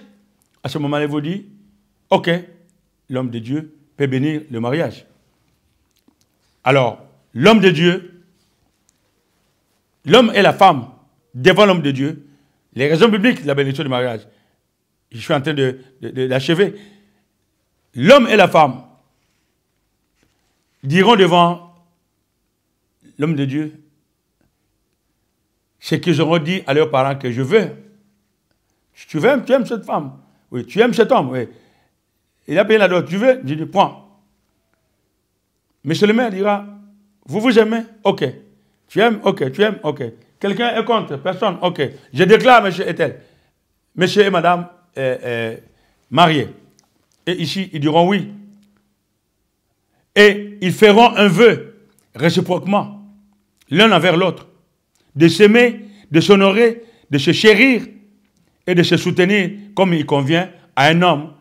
Speaker 1: À ce moment-là, il vous dit, ok, l'homme de Dieu peut bénir le mariage. Alors, l'homme de Dieu, l'homme et la femme, devant l'homme de Dieu, les raisons bibliques de la bénédiction du mariage, je suis en train d'achever. L'homme et la femme diront devant l'homme de Dieu ce qu'ils auront dit à leurs parents que je veux. Tu aimes cette femme. Oui, tu aimes cet homme. Oui. Il a payé la dot. Tu veux? Je dis, prends. Monsieur le maire dira, vous vous aimez? Ok. Tu aimes? Ok. Tu aimes? Ok. Quelqu'un est contre? Personne? Ok. Je déclare, monsieur est-elle. Monsieur et madame mariés. Et ici, ils diront oui. Et ils feront un vœu réciproquement, l'un envers l'autre, de s'aimer, de s'honorer, de se chérir et de se soutenir comme il convient à un homme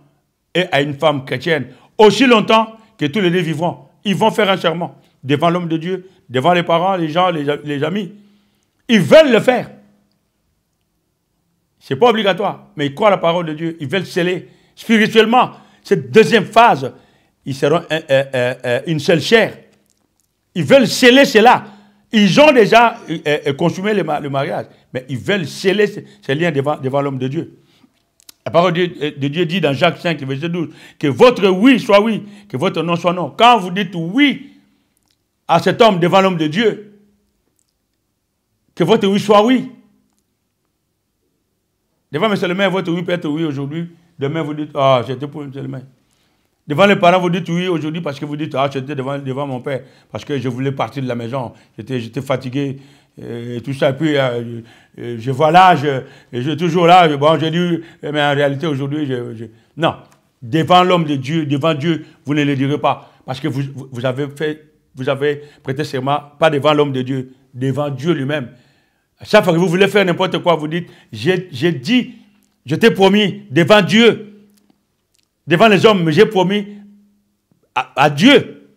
Speaker 1: et à une femme chrétienne. Aussi longtemps que tous les deux vivront, ils vont faire un serment devant l'homme de Dieu, devant les parents, les gens, les amis. Ils veulent le faire. Ce n'est pas obligatoire, mais ils croient à la parole de Dieu. Ils veulent sceller spirituellement cette deuxième phase. Ils seront une seule chair. Ils veulent sceller cela. Ils ont déjà consumé le mariage, mais ils veulent sceller ces liens devant l'homme de Dieu. La parole de Dieu dit dans Jacques 5, verset 12, que votre oui soit oui, que votre non soit non. Quand vous dites oui à cet homme devant l'homme de Dieu, que votre oui soit oui. Devant M. le maire, votre oui peut être oui aujourd'hui. Demain, vous dites, ah, j'étais pour M. le maire. Devant les parents, vous dites oui aujourd'hui parce que vous dites, ah, j'étais devant mon père, parce que je voulais partir de la maison, j'étais fatigué, et tout ça. Et puis, je vois là, je suis toujours là, bon, j'ai dit, mais en réalité, aujourd'hui, non. Devant l'homme de Dieu, devant Dieu, vous ne le direz pas, parce que vous avez prêté serment, pas devant l'homme de Dieu, devant Dieu lui-même. Chaque fois que vous voulez faire n'importe quoi, vous dites, j'ai dit, je t'ai promis devant Dieu, devant les hommes, mais j'ai promis à Dieu.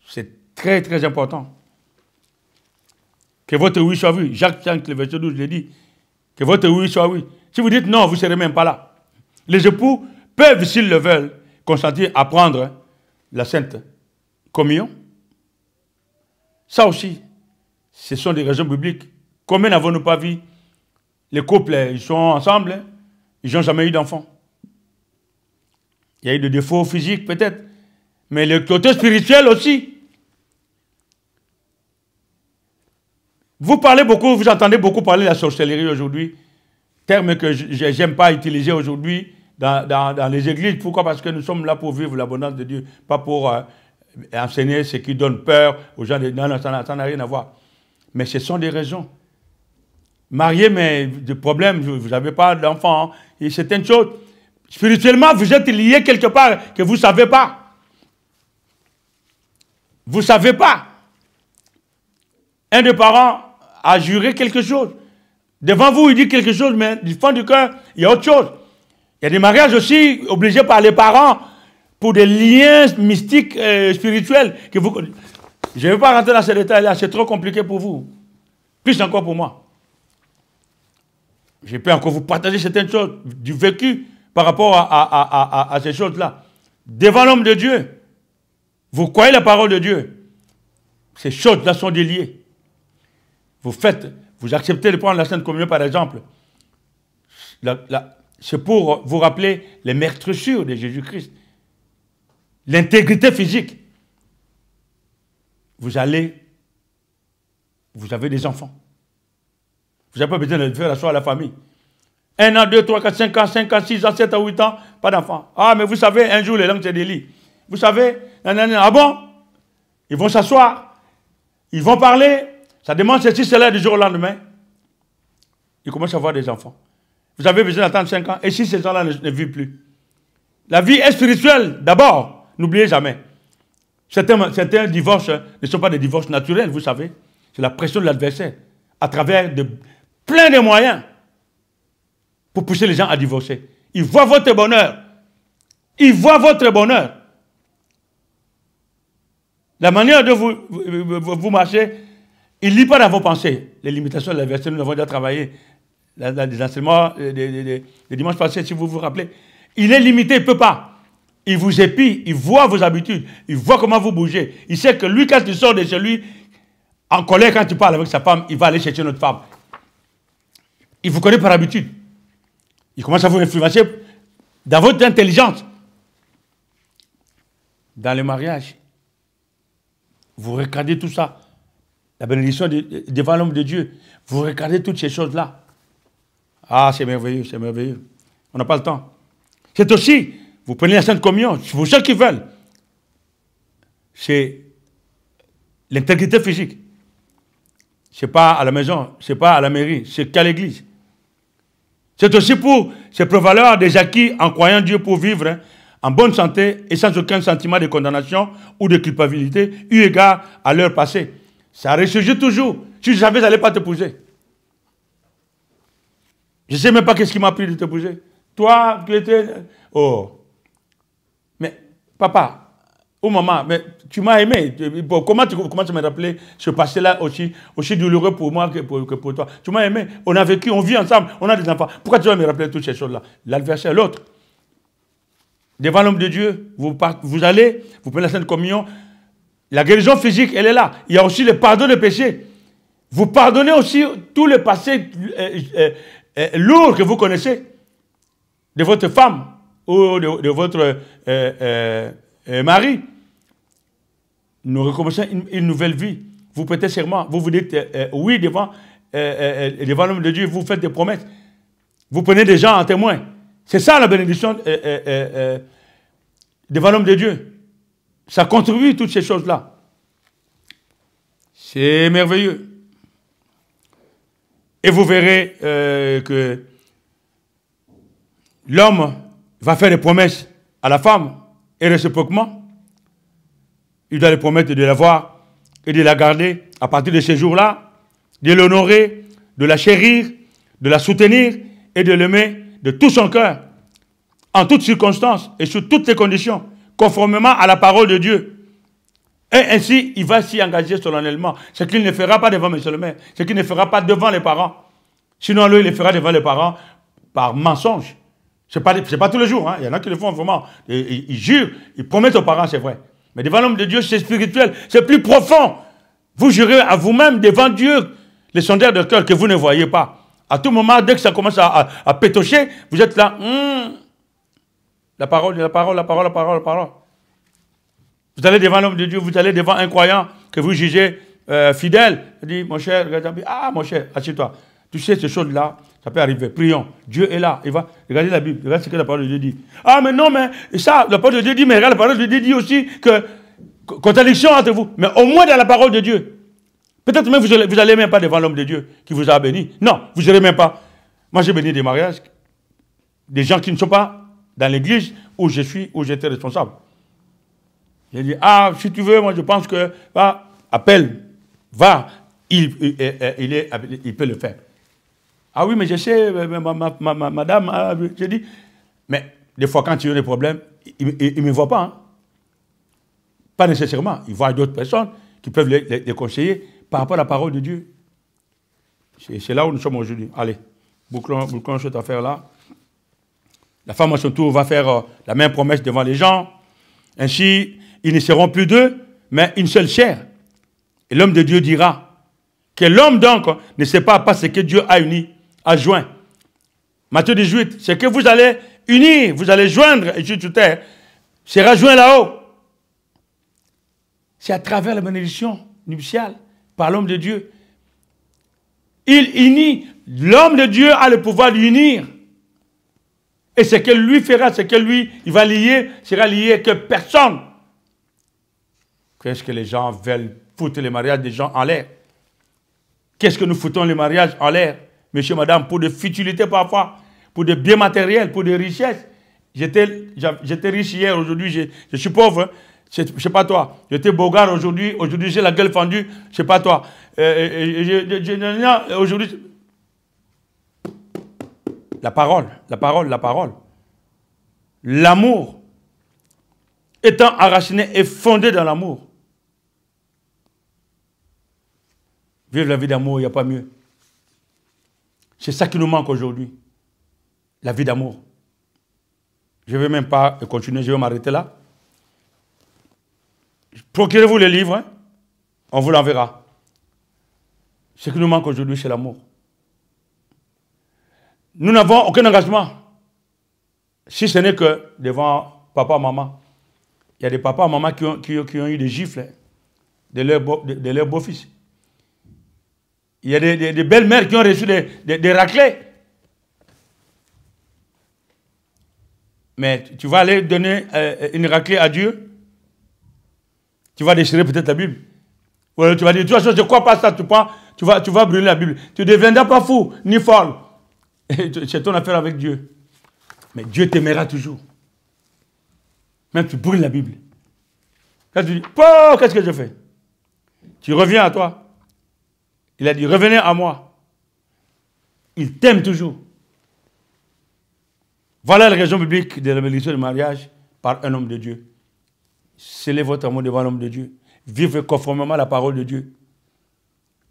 Speaker 1: C'est très, très important. Que votre oui soit oui. Jacques 5, le verset 12, je l'ai dit. Que votre oui soit oui. Si vous dites non, vous ne serez même pas là. Les époux peuvent, s'ils le veulent, consentir à prendre la Sainte Communion. Ça aussi, ce sont des raisons bibliques. Combien n'avons-nous pas vu? Les couples, ils sont ensemble, ils n'ont jamais eu d'enfants. Il y a eu des défauts physiques peut-être, mais le côté spirituel aussi. Vous parlez beaucoup, vous entendez beaucoup parler de la sorcellerie aujourd'hui, terme que je n'aime pas utiliser aujourd'hui dans les églises. Pourquoi? Parce que nous sommes là pour vivre l'abondance de Dieu, pas pour enseigner ce qui donne peur aux gens. Non, ça n'a rien à voir. Mais ce sont des raisons. Marié, mais des problèmes, vous n'avez pas d'enfants, et c'est une chose. Spirituellement, vous êtes lié quelque part que vous ne savez pas. Vous ne savez pas. Un des parents a juré quelque chose. Devant vous, il dit quelque chose, mais du fond du cœur, il y a autre chose. Il y a des mariages aussi obligés par les parents pour des liens mystiques, spirituels. Que vous... Je ne vais pas rentrer dans ces détails-là, c'est trop compliqué pour vous. Plus encore pour moi. Je peux encore vous partager certaines choses du vécu par rapport à ces choses-là. Devant l'homme de Dieu, vous croyez la parole de Dieu. Ces choses-là sont déliées. Vous acceptez de prendre la Sainte Communion par exemple. C'est pour vous rappeler les meurtrissures de Jésus-Christ. L'intégrité physique. Vous avez des enfants. Vous n'avez pas besoin de faire asseoir la famille. 1 an, 2, 3, 4, 5 ans, 5 ans, 6 ans, 7 ans, 8 ans, pas d'enfants. Ah, mais vous savez, un jour, les langues, c'est des lits. Vous savez, ah bon? Ils vont s'asseoir, ils vont parler, ça demande ceci, cela du jour au lendemain. Ils commencent à avoir des enfants. Vous avez besoin d'attendre 5 ans, et si ces gens-là ne vivent plus? La vie est spirituelle, d'abord, n'oubliez jamais. Certains divorces ne sont pas des divorces naturels, vous savez. C'est la pression de l'adversaire, à travers plein de moyens, pour pousser les gens à divorcer. Ils voient votre bonheur. Ils voient votre bonheur. La manière de vous marcher, il ne lit pas dans vos pensées. Les limitations de l'adversaire, nous avons déjà travaillé des enseignements des dimanches passés, si vous vous rappelez. Il est limité, il ne peut pas. Il vous épie, il voit vos habitudes, il voit comment vous bougez. Il sait que lui, quand il sort de chez lui, en colère, quand il parle avec sa femme, il va aller chercher notre femme. Il vous connaît par habitude. Il commence à vous influencer dans votre intelligence. Dans le mariage, vous regardez tout ça. La bénédiction devant l'homme de Dieu. Vous regardez toutes ces choses-là. Ah, c'est merveilleux, c'est merveilleux. On n'a pas le temps. C'est aussi, vous prenez la Sainte Communion, pour ceux qui veulent. C'est l'intégrité physique. Ce n'est pas à la maison, ce n'est pas à la mairie, c'est qu'à l'église. C'est aussi pour se prévaloir des acquis en croyant Dieu pour vivre en bonne santé et sans aucun sentiment de condamnation ou de culpabilité, eu égard à leur passé. Ça ressurgit toujours. Si je savais, je n'allais pas t'épouser. Je ne sais même pas qu'est-ce qui m'a pris de t'épouser. Toi, tu étais... Oh. Mais, papa, ou maman, mais tu m'as aimé. Comment tu me rappelais ce passé-là aussi douloureux pour moi que pour toi? Tu m'as aimé. On a vécu, on vit ensemble, on a des enfants. Pourquoi tu vas me rappeler toutes ces choses-là? L'adversaire, l'autre. Devant l'homme de Dieu, vous allez, vous prenez la Sainte Communion. La guérison physique, elle est là. Il y a aussi le pardon des péchés. Vous pardonnez aussi tous les passés lourds que vous connaissez de votre femme ou de votre mari. Nous recommençons une nouvelle vie. Vous prêtez serment. Vous vous dites oui devant l'homme de Dieu. Vous faites des promesses. Vous prenez des gens en témoin. C'est ça la bénédiction devant l'homme de Dieu. Ça contribue, toutes ces choses-là. C'est merveilleux. Et vous verrez que l'homme va faire des promesses à la femme, et réciproquement, il doit lui promettre de la voir et de la garder à partir de ces jours-là, de l'honorer, de la chérir, de la soutenir et de l'aimer de tout son cœur, en toutes circonstances et sous toutes les conditions, conformément à la parole de Dieu. Et ainsi, il va s'y engager solennellement. Ce qu'il ne fera pas devant M. le maire, ce qu'il ne fera pas devant les parents. Sinon, lui, il le fera devant les parents par mensonge. Ce n'est pas tous les jours. Hein. Il y en a qui le font vraiment. Ils jurent, ils promettent aux parents, c'est vrai. Mais devant l'homme de Dieu, c'est spirituel, c'est plus profond. Vous jurez à vous-même devant Dieu, les sondeurs de cœur que vous ne voyez pas. À tout moment, dès que ça commence à pétocher, vous êtes là. La parole, la parole, la parole, la parole, la parole. Vous allez devant l'homme de Dieu, vous allez devant un croyant que vous jugez fidèle. Il dit, mon cher, mon cher, assieds-toi. Tu sais, ces choses-là, ça peut arriver. Prions. Dieu est là. Il va regarder la Bible. Regarde ce que la parole de Dieu dit. Ah, mais non, mais ça, la parole de Dieu dit, mais regarde, la parole de Dieu dit aussi que contradiction entre vous. Mais au moins dans la parole de Dieu. Peut-être même vous n'allez même pas devant l'homme de Dieu qui vous a béni. Non, vous n'irez même pas. Moi, j'ai béni des mariages, des gens qui ne sont pas dans l'église où je suis, où j'étais responsable. J'ai dit, ah, si tu veux, moi je pense que, appelle, va, il peut le faire. Ah oui, mais je sais, madame, j'ai dit, mais des fois quand il y a des problèmes, il ne me voit pas. Hein. Pas nécessairement. Il voit d'autres personnes qui peuvent les conseiller par rapport à la parole de Dieu. C'est là où nous sommes aujourd'hui. Allez, bouclons cette affaire-là. La femme à son tour va faire la même promesse devant les gens. Ainsi, ils ne seront plus deux, mais une seule chair. Et l'homme de Dieu dira que l'homme donc ne sait pas ce que Dieu a uni, a joint. Matthieu 18, c'est que vous allez unir, vous allez joindre, et sur terre, sera joint là-haut. C'est à travers la bénédiction nuptiale par l'homme de Dieu. Il unit, l'homme de Dieu a le pouvoir d'unir. Et ce que lui fera, ce que lui, il va lier, sera lié que personne. Qu'est-ce que les gens veulent foutre les mariages des gens en l'air? Qu'est-ce que nous foutons les mariages en l'air, monsieur, madame, pour des futilités parfois, pour des biens matériels, pour des richesses? J'étais riche hier, aujourd'hui je suis pauvre. Hein. Je ne sais pas toi. J'étais beau-gars aujourd'hui j'ai la gueule fendue, je ne sais pas toi. Aujourd'hui... La parole, la parole, la parole. L'amour, étant enraciné et fondé dans l'amour. Vivre la vie d'amour, il n'y a pas mieux. C'est ça qui nous manque aujourd'hui. La vie d'amour. Je ne vais même pas continuer, je vais m'arrêter là. Procurez-vous le livre, hein? On vous l'enverra. Ce qui nous manque aujourd'hui, c'est l'amour. Nous n'avons aucun engagement, si ce n'est que devant papa, maman. Il y a des papas et maman qui ont eu des gifles de leur beau-fils. Il y a des belles-mères qui ont reçu des raclées. Mais tu vas aller donner une raclée à Dieu. Tu vas déchirer peut-être la Bible. Ou tu vas dire, de toute façon, je ne crois pas ça, tu vas brûler la Bible. Tu ne deviendras pas fou, ni folle. C'est ton affaire avec Dieu. Mais Dieu t'aimera toujours. Même tu brûles la Bible. Quand tu dis, oh, qu'est-ce que je fais? Tu reviens à toi. Il a dit, revenez à moi. Il t'aime toujours. Voilà la raison biblique de la bénédiction du mariage par un homme de Dieu. Scellez votre amour devant l'homme de Dieu. Vivez conformément à la parole de Dieu.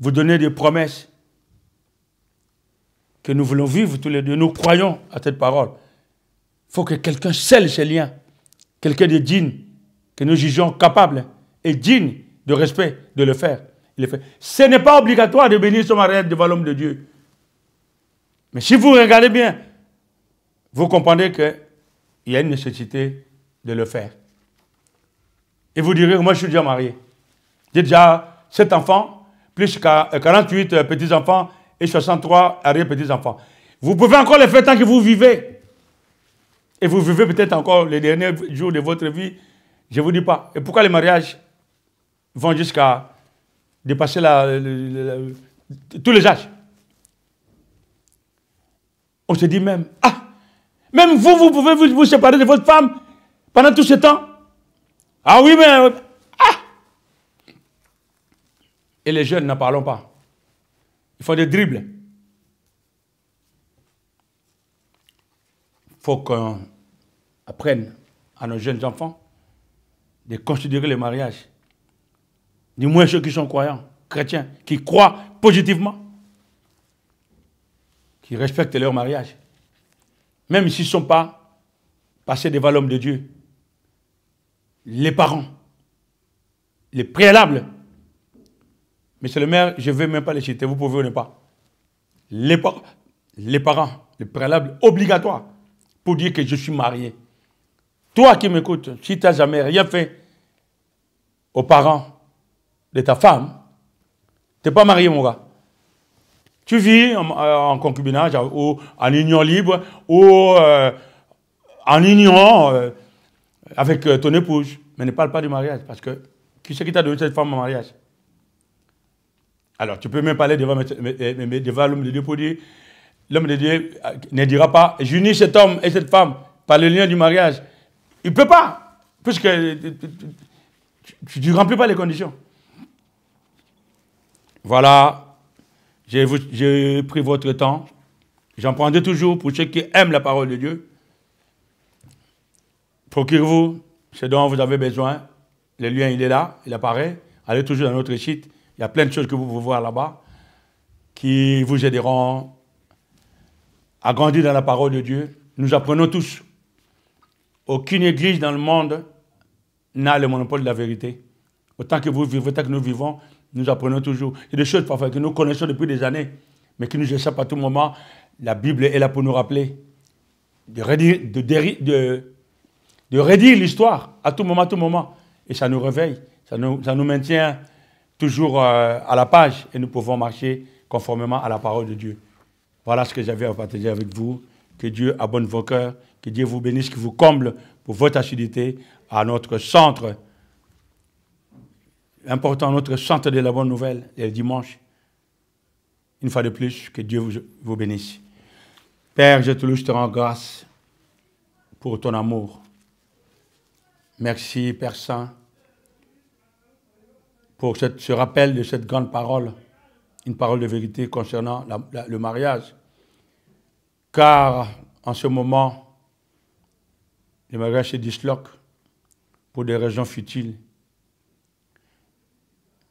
Speaker 1: Vous donnez des promesses que nous voulons vivre tous les deux. Nous croyons à cette parole. Il faut que quelqu'un scelle ces liens. Quelqu'un de digne, que nous jugeons capable et digne de respect de le faire. Il le fait. Ce n'est pas obligatoire de bénir son mariage devant l'homme de Dieu. Mais si vous regardez bien, vous comprenez qu'il y a une nécessité de le faire. Et vous direz, moi je suis déjà marié. J'ai déjà 7 enfants, plus 48 petits-enfants et 63 arrière-petits-enfants. Vous pouvez encore les faire tant que vous vivez. Et vous vivez peut-être encore les derniers jours de votre vie, je ne vous dis pas. Et pourquoi les mariages vont jusqu'à dépasser tous les âges? On se dit même, ah, même vous pouvez vous séparer de votre femme pendant tout ce temps? Ah oui, mais... ah! Et les jeunes n'en parlons pas. Ils font des dribbles. Il faut qu'on apprenne à nos jeunes enfants de considérer le mariage. Du moins ceux qui sont croyants, chrétiens, qui croient positivement, qui respectent leur mariage. Même s'ils ne sont pas passés devant l'homme de Dieu. Les parents, les préalables. Monsieur le maire, je ne vais même pas les citer, vous pouvez ou ne pas. Les parents, les préalables obligatoires pour dire que je suis marié. Toi qui m'écoutes, si tu n'as jamais rien fait aux parents de ta femme, tu n'es pas marié, mon gars. Tu vis en concubinage ou en union libre ou en union avec ton épouse. Mais ne parle pas du mariage parce que qui c'est qui t'a donné cette femme en mariage? Alors, tu peux même parler devant l'homme de Dieu pour dire, l'homme de Dieu ne dira pas, j'unis cet homme et cette femme par le lien du mariage. Il ne peut pas, puisque tu ne remplis pas les conditions. Voilà, j'ai pris votre temps. J'en prendrai toujours pour ceux qui aiment la parole de Dieu. Procurez-vous ce dont vous avez besoin. Le lien, il est là, il apparaît. Allez toujours dans notre site. Il y a plein de choses que vous pouvez voir là-bas qui vous aideront à grandir dans la parole de Dieu. Nous apprenons tous. Aucune église dans le monde n'a le monopole de la vérité. Autant que vous vivez, autant que nous vivons, nous apprenons toujours. Il y a des choses parfois que nous connaissons depuis des années, mais qui nous échappent à tout moment. La Bible est là pour nous rappeler de redire l'histoire à tout moment. Et ça nous réveille, ça nous maintient toujours à la page et nous pouvons marcher conformément à la parole de Dieu. Voilà ce que j'avais à partager avec vous. Que Dieu abonne vos cœurs, que Dieu vous bénisse, qu'il vous comble pour votre assiduité à notre centre. Important, notre centre de la bonne nouvelle, le dimanche. Une fois de plus, que Dieu vous bénisse. Père, je te rends grâce pour ton amour. Merci, Père Saint, pour ce rappel de cette grande parole, une parole de vérité concernant le mariage. Car en ce moment, le mariage se disloque pour des raisons futiles.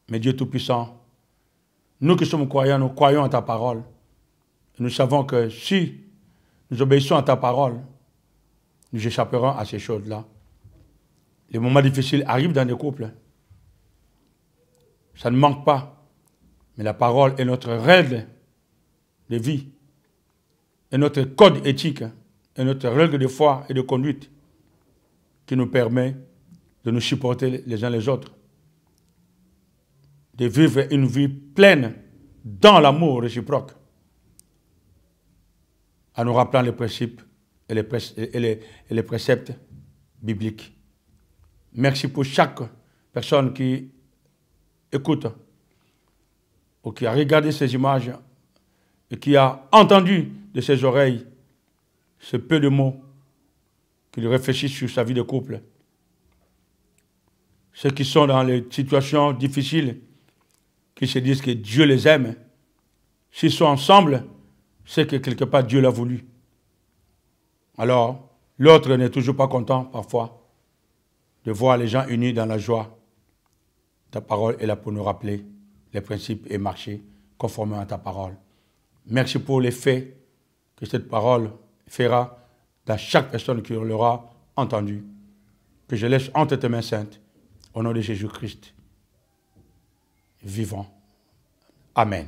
Speaker 1: Mais Dieu Tout-Puissant, nous qui sommes croyants, nous croyons à ta parole. Et nous savons que si nous obéissons à ta parole, nous échapperons à ces choses-là. Les moments difficiles arrivent dans des couples. Ça ne manque pas. Mais la parole est notre règle de vie, est notre code éthique, est notre règle de foi et de conduite qui nous permet de nous supporter les uns les autres, de vivre une vie pleine dans l'amour réciproque, en nous rappelant les principes et les préceptes bibliques. Merci pour chaque personne qui écoute ou qui a regardé ces images et qui a entendu de ses oreilles ce peu de mots qu'il réfléchit sur sa vie de couple. Ceux qui sont dans les situations difficiles, qui se disent que Dieu les aime, s'ils sont ensemble, c'est que quelque part Dieu l'a voulu. Alors, l'autre n'est toujours pas content parfois de voir les gens unis dans la joie. Ta parole est là pour nous rappeler les principes et marcher conformément à ta parole. Merci pour l'effet que cette parole fera dans chaque personne qui l'aura entendue. Que je laisse entre tes mains saintes, au nom de Jésus-Christ, vivant. Amen.